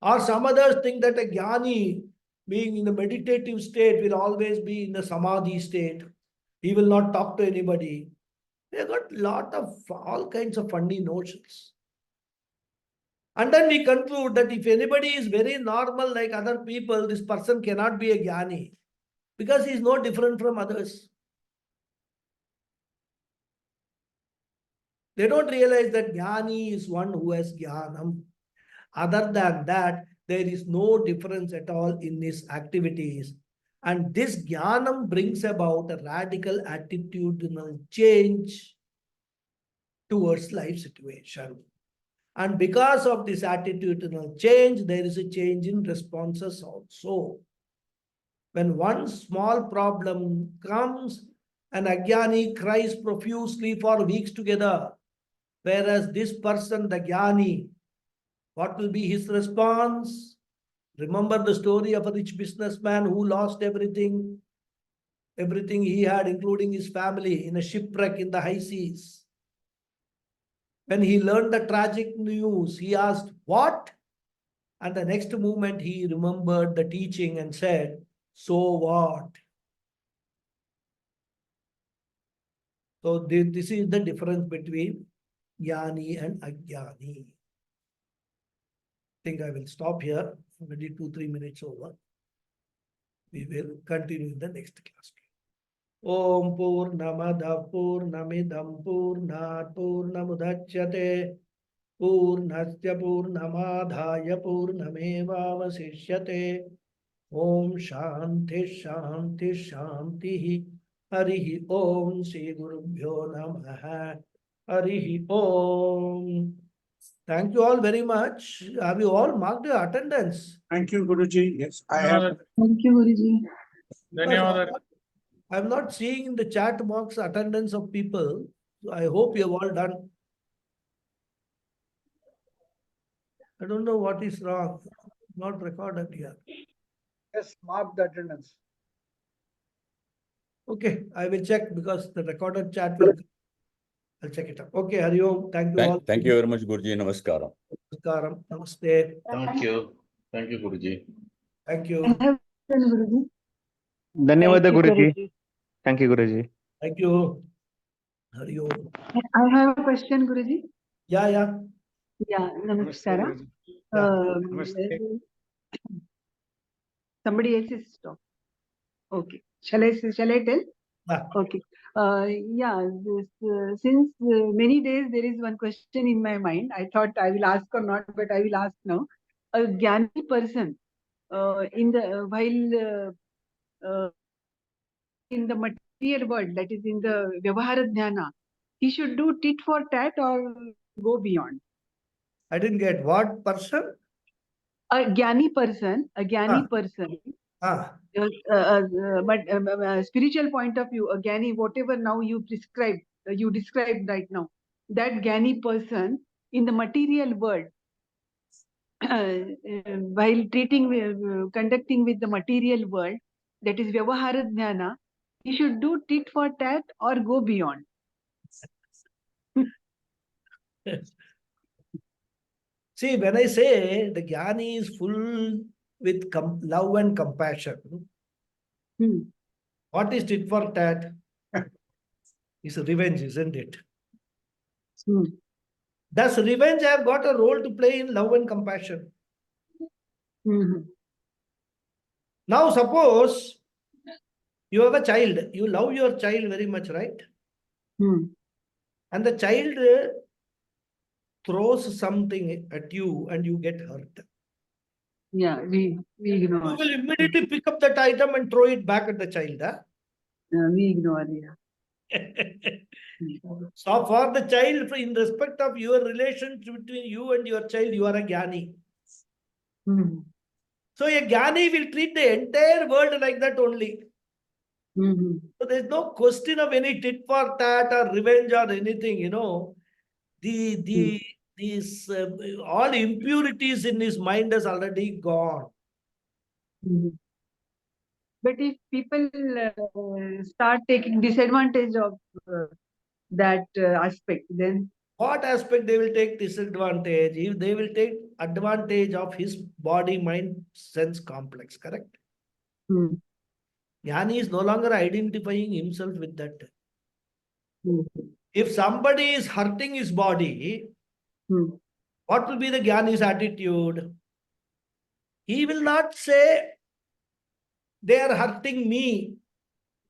Or some others think that a jnani being in the meditative state will always be in the samadhi state. He will not talk to anybody. They have got lot of all kinds of funny notions. And then we conclude that if anybody is very normal like other people, this person cannot be a jnani because he is no different from others. They don't realize that jnani is one who has jnanam. Other than that, there is no difference at all in his activities. And this jnanam brings about a radical attitudinal change towards life situation. And because of this attitudinal change, there is a change in responses also. When one small problem comes, an ajnani cries profusely for weeks together, whereas this person, the jnani, what will be his response? Remember the story of a rich businessman who lost everything he had, including his family, in a shipwreck in the high seas. When he learned the tragic news, he asked, "What? And the next moment he remembered the teaching and said, so what? So this is the difference between Jnani and Ajnani. I think I will stop here. Already 2-3 minutes over. We will continue in the next class. Om Purnamada Purnamidam Purnat Purnamudachyate Purnasya Purnamadhaya Purnamevavasishyate Om Shanti Shanti Shanti Harihi Om Sri Gurubhyo Namaha Harihi Om. Thank you all very much. Have you all marked your attendance? Thank you, Guruji. Yes, I have. Thank you, Guruji. I'm not seeing in the chat box attendance of people. So I hope you have all done. I don't know what is wrong. Not recorded here. Yes, mark the attendance. Okay, I will check because the recorded chat will. I'll check it out. Okay, Hari Om. Thank you all. Thank you very much, Guruji. Namaskaram. Namaskaram. Namaste. Thank you. Thank you, Guruji. Thank I you. have done, Guruji. धन्यवाद Thank you, Guruji Guruji. Thank you Guruji Thank you. Hari Om. I have a question, Guruji. Yeah, yeah. Yeah, namaskara. Guruji. Yeah. Namaste. Somebody else is stop. Okay. Shall I tell? Yeah. Okay. Since many days there is one question in my mind. I thought I will ask or not, but I will ask now. A Jnani person, in the material world, that is in the Vyavahara Dhyana, he should do tit for tat or go beyond. I didn't get what person? A Jnani person, Ah, but spiritual point of view, a Jnani, whatever now you described right now, that Jnani person in the material world, while conducting with the material world, that is Vyavahara Dhyana, he should do tit for tat or go beyond. see, when I say the Jnani is full with love and compassion, Hmm. what is tit for tat? It's revenge, isn't it? Hmm. Does revenge have got a role to play in love and compassion? Hmm. Now, suppose you have a child, you love your child very much, right? Hmm. And the child throws something at you and you get hurt. Yeah, we You ignore. will immediately pick up that item and throw it back at the child. Huh? We ignore. Yeah. So for the child, in respect of your relationship between you and your child, you are a Jnani. Hmm. So a Jnani will treat the entire world like that only. Hmm. So there's no question of any tit for tat or revenge or anything, you know. These all impurities in his mind has already gone. Hmm. But if people start taking disadvantage of that aspect, then What aspect they will take disadvantage? If they will take advantage of his body, mind, sense complex, correct? hmm. Jnani is no longer identifying himself with that. Hmm. If somebody is hurting his body, Hmm. what will be the Jnani's attitude? He will not say, they are hurting me.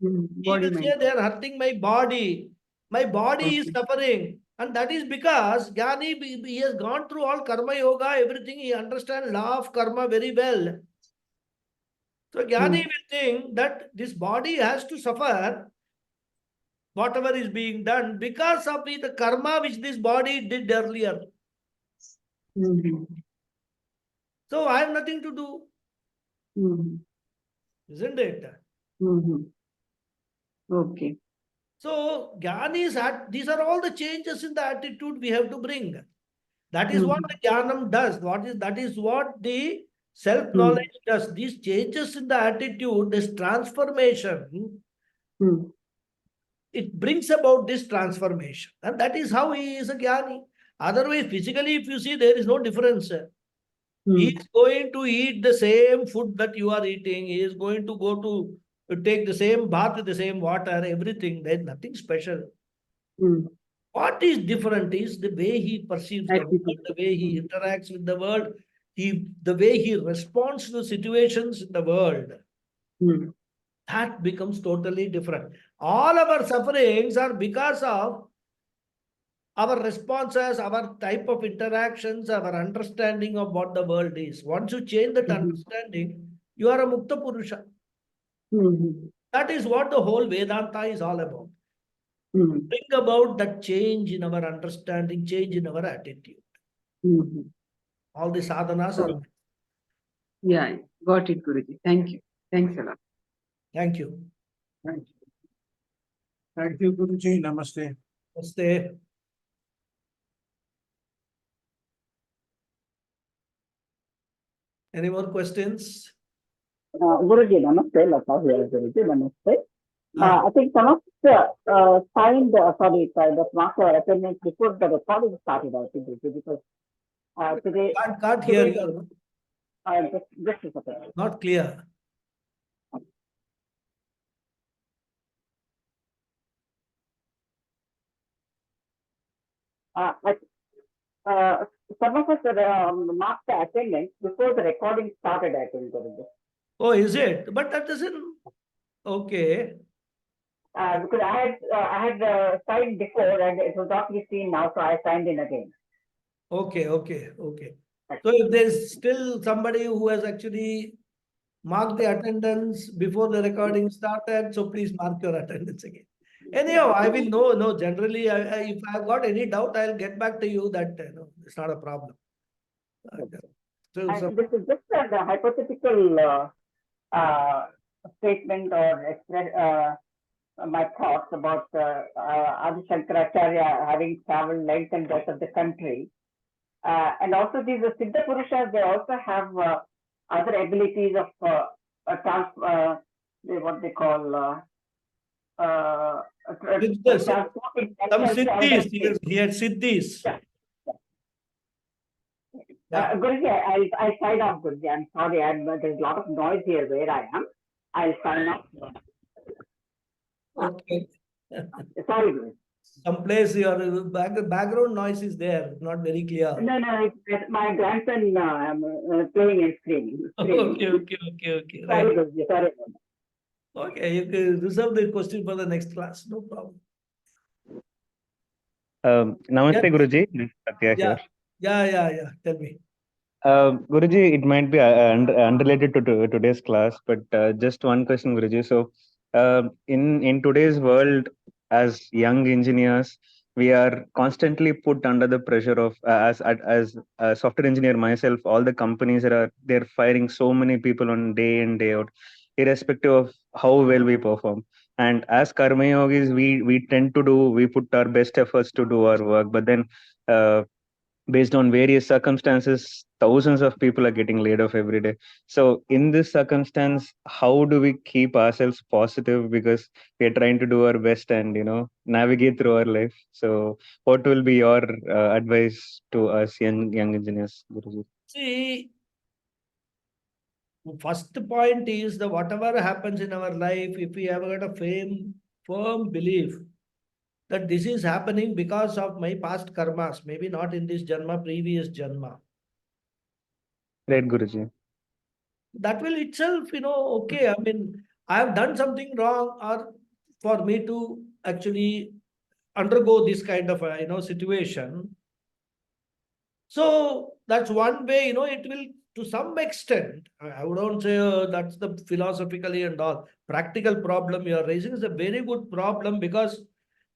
Hmm. He Body will say, mind. they are hurting my body. My body is Okay. suffering. And that is because Jnani, he has gone through all karma yoga, everything. He understands law of karma very well. So Jnani will think that this body has to suffer whatever is being done because of the karma which this body did earlier. Hmm. So I have nothing to do, Hmm. isn't it? Hmm. Okay. So Jnani these are all the changes in the attitude we have to bring. That is what the Jnanam does. That is what the self-knowledge does. These changes in the attitude, this transformation, Hmm. it brings about this transformation. And that is how he is a Jnani. Otherwise, physically, if you see, there is no difference. He Hmm. is going to eat the same food that you are eating. He is going to go to take the same bath with the same water, everything. There's nothing special. Hmm. What is different is the way he perceives the world, Attitude. the way he interacts with the world, the way he responds to situations in the world. Hmm. That becomes totally different. All our sufferings are because of our responses, our type of interactions, our understanding of what the world is. Once you change that Mhm. understanding, you are a Mukta Purusha. Hmm. That is what the whole Vedanta is all about. Hmm. Think about that change in our understanding, change in our attitude. Hmm. All the sadhanas are. Yeah, got it, Guruji. Thank you. Thanks a lot. Thank you. Thank you. Thank you, Guruji. Namaste. Namaste. Any more questions? Guruji, namaste. Lata here, Guruji. Namaste. Ah, I think some of the signed, the marker attendance before the recording started, I think, Guruji, because today, can't hear you. just a second. Not clear. Uh, I- uh, some of us marked the attendance before the recording started, I think, Guruji. Oh, is it? But that doesn't. Okay. Because I had signed before and it was not be seen now, so I signed in again. Okay. So if there's still somebody who has actually marked the attendance before the recording started, so please mark your attendance again. Anyhow, I will know. No, generally, if I've got any doubt, I'll get back to you that no, it's not a problem. So, And this is just a hypothetical statement or express my thoughts about Adi Shankaracharya having traveled length and breadth of the country. And also these Siddha Purushas, they also have other abilities of what they call transporting some themselves to another siddhis, state. he had siddhis. Yeah. Yeah. Guruji, I'll sign off, Guruji. I'm sorry, there's a lot of noise here where I am. I'll sign off. Okay. Sorry, Guruji. Someplace your background noise is there, not very clear. No, it's my grandson playing and screaming. Okay. Sorry, Right. Guruji, sorry. Okay, you can reserve the question for the next class. No problem. Namaste, Yes. Guruji. This is Satya here. Yeah. Tell me. Guruji, it might be unrelated to today's class, but just one question, Guruji. So, in today's world, as young engineers, we are constantly put under the pressure of as a software engineer myself. All the companies they're firing so many people on day in day out, irrespective of how well we perform. And as karma yogis, we tend to we put our best efforts to do our work, but then. Based on various circumstances, thousands of people are getting laid off every day. So in this circumstance, how do we keep ourselves positive, because we are trying to do our best and navigate through our life? So what will be your advice to us young engineers, Guruji? See, first point is that whatever happens in our life, if we have got a firm belief that this is happening because of my past karmas, maybe not in this janma, previous janma, Right, Guruji. that will itself, okay, I mean, I have done something wrong, or for me to actually undergo this kind of a, situation. So that's one way, it will to some extent, I wouldn't say that's the philosophically and all. Practical problem you are raising is a very good problem, because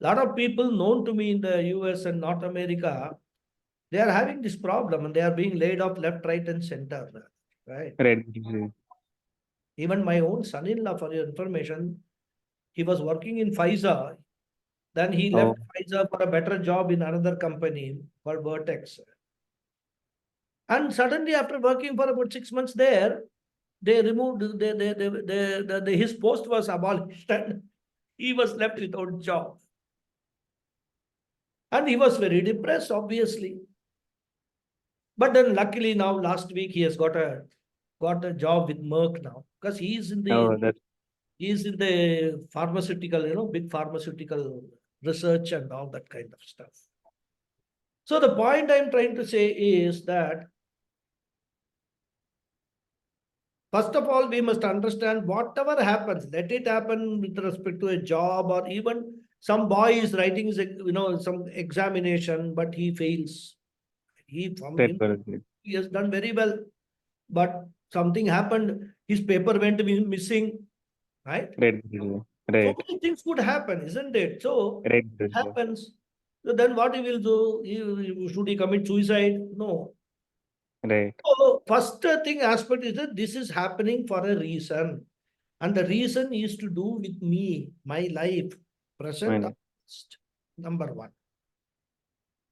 a lot of people known to me in the US and North America, they are having this problem and they are being laid off left, right, and center. Right. Right, Guruji. Even my own son-in-law, for your information, he was working in Pfizer. Then he left Oh, Pfizer for a better job in another company called Vertex. And suddenly, after working for about 6 months there, they removed his post was abolished and he was left without job. And he was very depressed, obviously. But then luckily now, last week, he has got a job with Merck now, because he's in Oh, that the pharmaceutical, big pharmaceutical research and all that kind of stuff. So the point I'm trying to say is that, first of all, we must understand whatever happens, let it happen with respect to a job, or even some boy is writing some examination, but he fails. From great, him, Guruji. he has done very well, but something happened, his paper went missing, right? Great, Guruji. So Right, many things could happen, isn't it? So great, it Guruji. happens. So then what he will do? Should he commit suicide? No. Right, So first thing aspect is that this is happening for a reason. And the reason is to do with me, my life, present or right. past. Number one.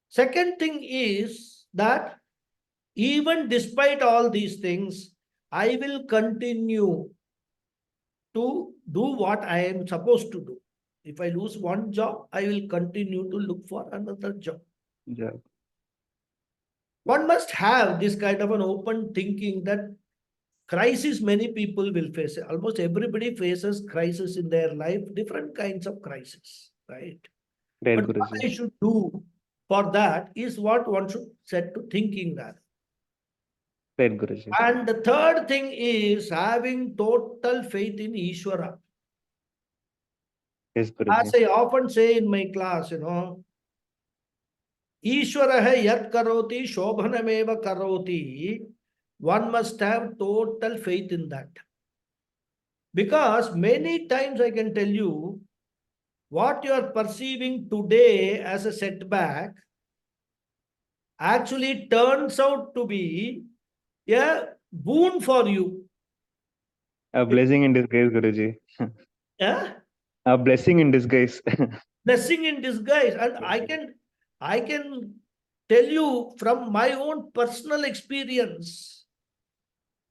Second thing is that even despite all these things, I will continue to do what I am supposed to do. If I lose one job, I will continue to look for another job. Yeah. One must have this kind of an open thinking that crisis many people will face. Almost everybody faces crisis in their life, different kinds of crisis, right? Great, But what Guruji. I should do for that is what one should set to thinking that. Great, Guruji. And the third thing is having total faith in Ishvara. Yes, As Guruji. I often say in my class, Ishvara yat karoti, shobhanameva karoti. One must have total faith in that. Because many times I can tell you, what you are perceiving today as a setback actually turns out to be a boon for you. A blessing in disguise, Guruji. Yeah? A blessing in disguise. Blessing in disguise. And I can tell you from my own personal experience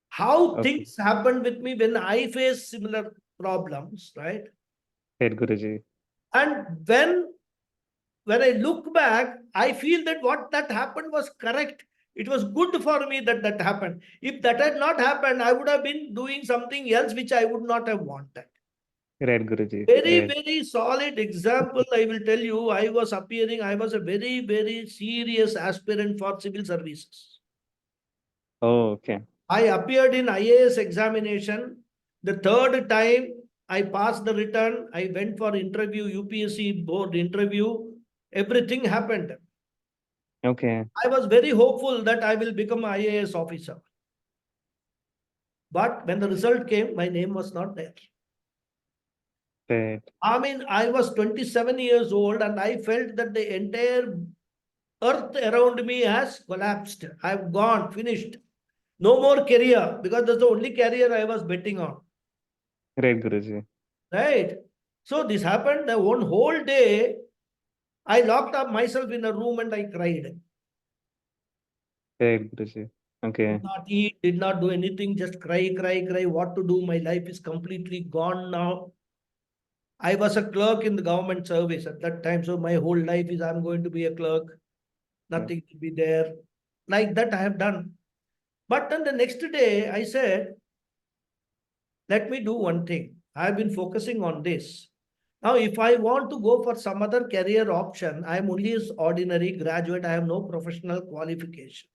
how Okay. things happened with me when I face similar problems, right? Great, Guruji. And when I look back, I feel that what that happened was correct. It was good for me that that happened. If that had not happened, I would have been doing something else which I would not have wanted. Great, Guruji. Very, Great. very solid example. I will tell you, I was a very, very serious aspirant for civil services. Oh, okay. I appeared in IAS examination. The third time I passed the return, I went for interview, UPSC board interview. Everything happened. Okay. I was very hopeful that I will become an IAS officer. But when the result came, my name was not there. Great. I mean, I was 27 years old and I felt that the entire earth around me has collapsed. I've gone, finished. No more career, because that's the only career I was betting on. Great, Guruji. Right? So this happened the one whole day. I locked up myself in a room and I cried. Great, Guruji. Okay. Did not eat, did not do anything, just cry, cry, cry. What to do? My life is completely gone now. I was a clerk in the government service at that time. So my whole life is I'm going to be a clerk. Nothing will be there. Like that I have done. But then the next day I said, let me do one thing. I've been focusing on this. Now, if I want to go for some other career option, I am only an ordinary graduate. I have no professional qualification.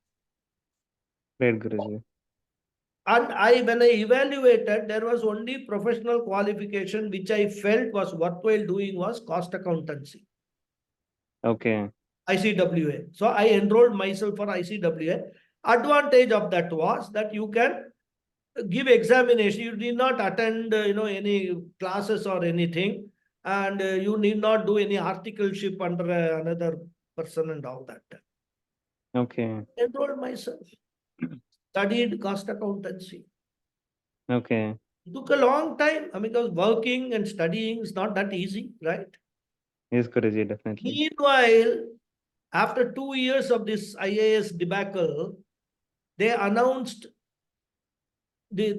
Great, Guruji. And when I evaluated, there was only professional qualification which I felt was worthwhile doing was cost accountancy, Okay. ICWA. So I enrolled myself for ICWA. Advantage of that was that you can give examination. You need not attend, any classes or anything, and you need not do any articleship under another person and all that. Okay. Enrolled myself, studied cost accountancy. Okay. It took a long time. I mean, because working and studying is not that easy, right? Yes, Guruji, definitely. Meanwhile, after 2 years of this IAS debacle, they announced this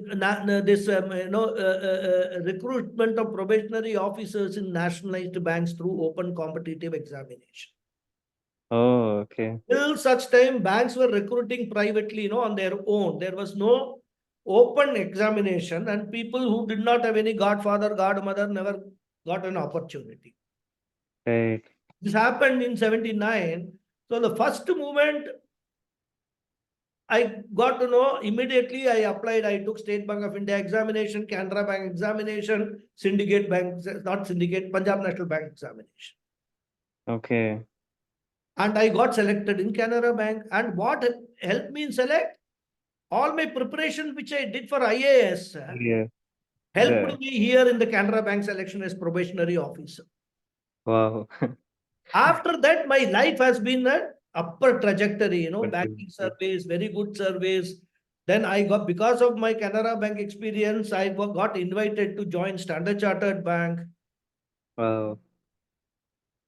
recruitment of probationary officers in nationalized banks through open competitive examination. Oh, okay. Till such time, banks were recruiting privately, on their own. There was no open examination, and people who did not have any godfather, godmother never got an opportunity. Right. This happened in 79. So the first moment I got to know, immediately I applied. I took State Bank of India examination, Canara Bank examination, Syndicate Bank, not Syndicate, Punjab National Bank examination. Okay. And I got selected in Canara Bank. And what helped me in select? All my preparation which I did for IAS Yeah. helped me here in the Canara Bank selection as probationary officer. Wow. After that, my life has been an upper trajectory, But banking service, very good service. Then I got, because of my Canara Bank experience, I got invited to join Standard Chartered Bank. wow.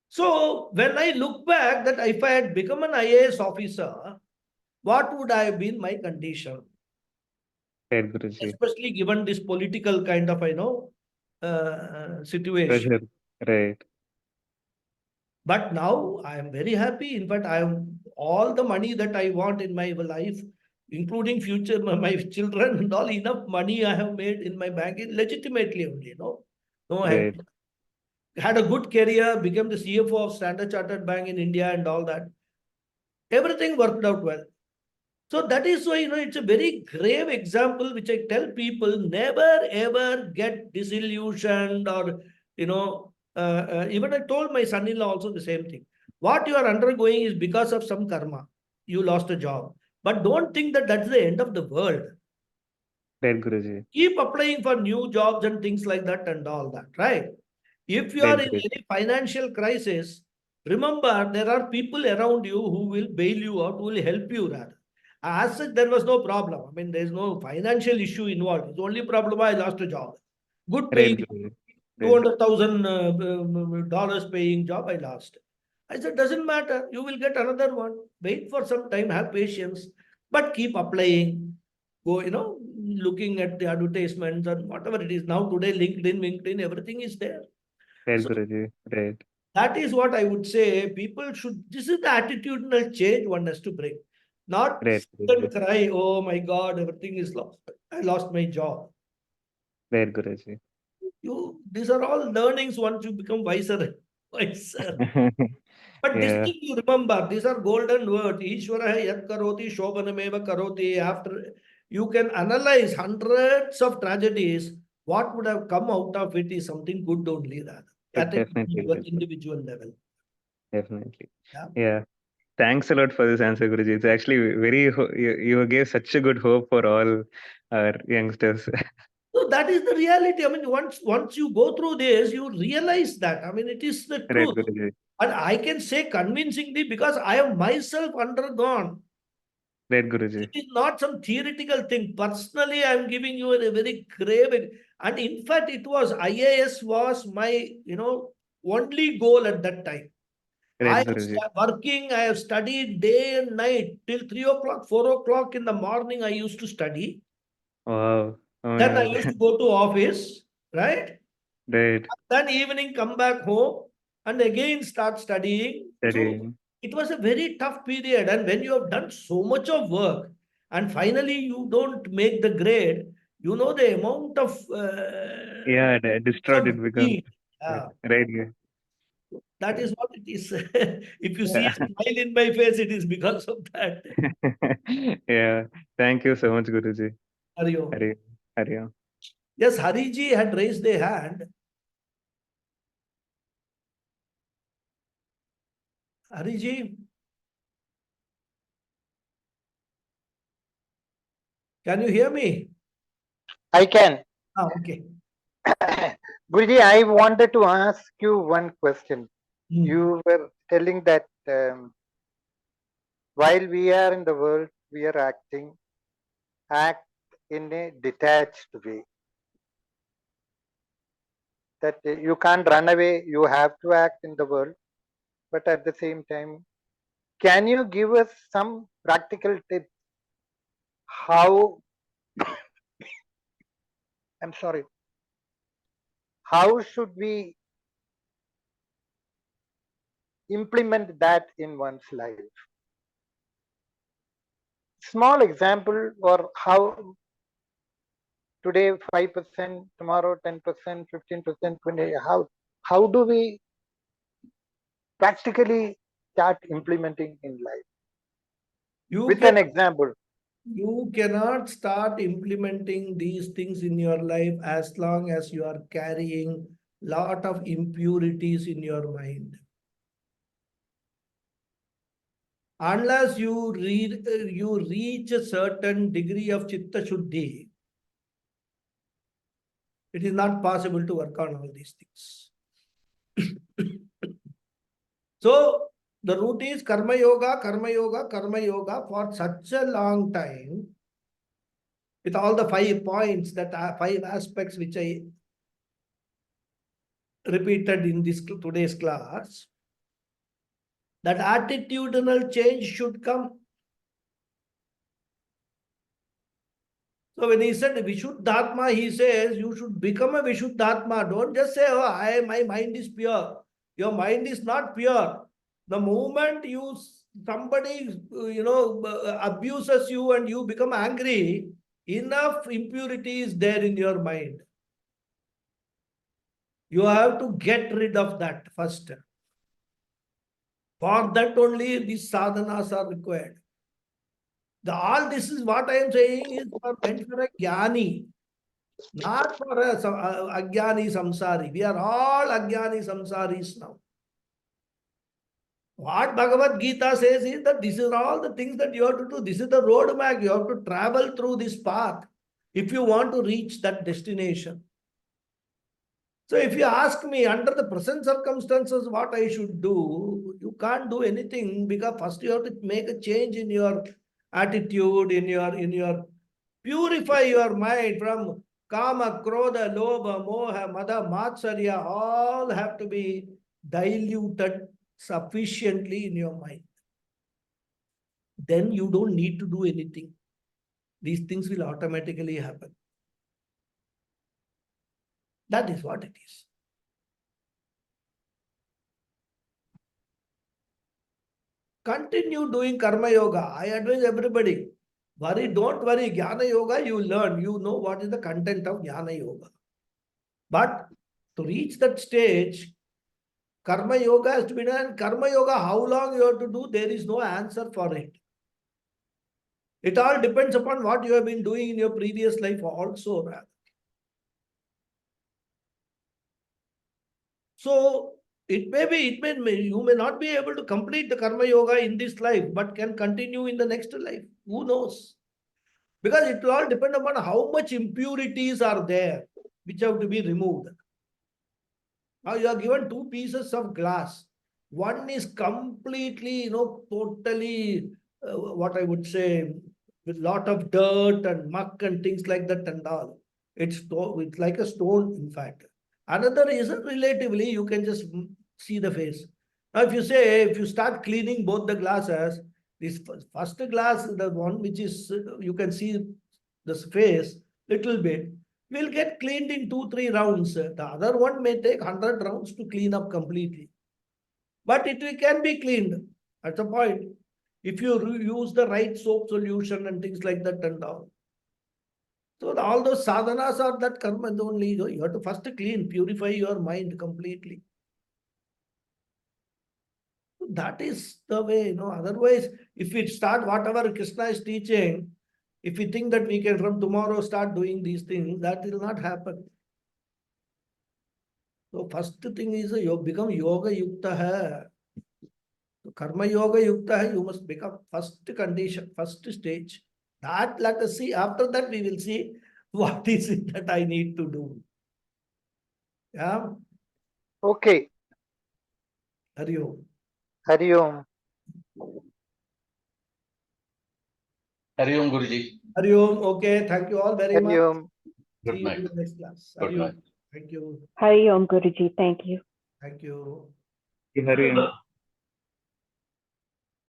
So when I look back that if I had become an IAS officer, what would have been my condition? Right, Guruji. Especially given this political kind of, situation. Pressure. Right. But now I am very happy. In fact, I have all the money that I want in my life, including future, my children and all, enough money I have made in my bank legitimately only, No, I Right. had a good career, became the CFO of Standard Chartered Bank in India and all that. Everything worked out well. So that is why, it's a very grave example which I tell people, never ever get disillusioned or, even I told my son-in-law also the same thing. What you are undergoing is because of some karma. You lost a job. But don't think that that's the end of the world. Right, Guruji. Keep applying for new jobs and things like that and all that, right? If you Right, are in Guruji. any financial crisis, remember there are people around you who will bail you out, who will help you rather. As such, there was no problem. I mean, there's no financial issue involved. The only problem, I lost a job. Good Right, paying, Guruji. Right. $200,000 paying job, I lost. I said, doesn't matter. You will get another one. Wait for some time, have patience, but keep applying. Go, looking at the advertisements and whatever it is. Now, today, LinkedIn, everything is there. Right, So Guruji. Right. that is what I would say. People should, this is the attitudinal change one has to bring. Not Right, sit and Guruji. cry, oh my God, everything is lost. I lost my job. Right, Guruji. These are all learnings once you become wiser. wiser. But this Yeah. thing you remember, these are golden words. Ishvara yat karoti, shobhanameva karoti. After you can analyze hundreds of tragedies, what would have come out of it is something good only rather. At an Definitely, Guruji. individual level. Definitely. Yeah. Yeah. Thanks a lot for this answer, Guruji. It's actually you gave such a good hope for all our youngsters. So that is the reality. I mean, once you go through this, you realize that. I mean, it is the Right, truth. Guruji. And I can say convincingly because I have myself undergone. Right, Guruji. It is not some theoretical thing. Personally, I am giving you a very grave, and in fact, it was IAS was my, only goal at that time. Right, I was Guruji. working, I have studied day and night till 3 o'clock, 4 o'clock in the morning. I used to study. Wow. Oh my Then I God. used to go to office, right? Right. Then evening come back home and again start studying. So Studying. it was a very tough period. And when you have done so much of work and finally you don't make the grade, the amount of Yeah, distraught it becomes. defeat. Yeah, Right. Yeah. that is what it is. If you see a smile in my face, it is because of that. Yeah. Thank you so much, Guruji. Hari Om. Hari. Hari. Om. Yes, Hariji had raised a hand. Hariji, can you hear me? I can. Okay. Guruji, I wanted to ask you one question. Hmm. You were telling that while we are in the world, we are act in a detached way. That you can't run away, you have to act in the world. But at the same time, can you give us some practical tips? How, I'm sorry, how should we implement that in one's life? Small example, or how today 5%, tomorrow 10%, 15%, 20%. How do we practically start implementing in life? You With can an example. you cannot start implementing these things in your life as long as you are carrying lot of impurities in your mind. Unless you reach a certain degree of chitta shuddhi, it is not possible to work on all these things. So the route is karma yoga, karma yoga, karma yoga for such a long time, with all the 5 points, that are 5 aspects which I repeated in this today's class, that attitudinal change should come. So when he said Vishuddhatma, he says you should become a Vishuddhatma. Don't just say, oh, my mind is pure. Your mind is not pure. The moment somebody abuses you and you become angry, enough impurity is there in your mind. You have to get rid of that first. For that only these sadhanas are required. All this is what I am saying is meant for a jnani, not for a ajnani samsari. We are all ajnani samsaris now. What Bhagavad Gita says is that this is all the things that you have to do. This is the roadmap. You have to travel through this path if you want to reach that destination. So if you ask me under the present circumstances what I should do, you can't do anything, because first you have to make a change in your attitude, in your purify your mind from kama, krodha, lobha, moha, mada, matsarya, all have to be diluted sufficiently in your mind. Then you don't need to do anything. These things will automatically happen. That is what it is. Continue doing karma yoga. I advise everybody. Don't worry. Jnana yoga, you learn. You know what is the content of jnana yoga. But to reach that stage, karma yoga has to be done. Karma yoga, how long you have to do, there is no answer for it. It all depends upon what you have been doing in your previous life also. So you may not be able to complete the karma yoga in this life, but can continue in the next life. Who knows? Because it will all depend upon how much impurities are there, which have to be removed. Now you are given 2 pieces of glass. One is completely, totally, what I would say, with lot of dirt and muck and things like that and all. It's like a stone, in fact. Another is relatively, you can just see the face. Now, if you start cleaning both the glasses, this first glass, the one which is, you can see the face little bit, will get cleaned in 2-3 rounds. The other one may take 100 rounds to clean up completely. But it can be cleaned. That's the point. If you use the right soap solution and things like that and all. So all those sadhanas are that karma only. You have to first clean, purify your mind completely. That is the way, Otherwise, if we start whatever Krishna is teaching, if we think that we can from tomorrow start doing these things, that will not happen. So first thing is you become yoga yukta hai. So karma yoga yukta hai, you must become first condition, first stage. That let us see. After that we will see what is it that I need to do. Yeah. Okay. Hari Om. Hari Om. Hari Om, Guruji. Hari Om. Okay. Thank you all very Hari much. Om. Good See you night. in the next class. Good Hari night. Om. Thank you. Hari Om Guruji. Thank you. Thank you. Hari Om.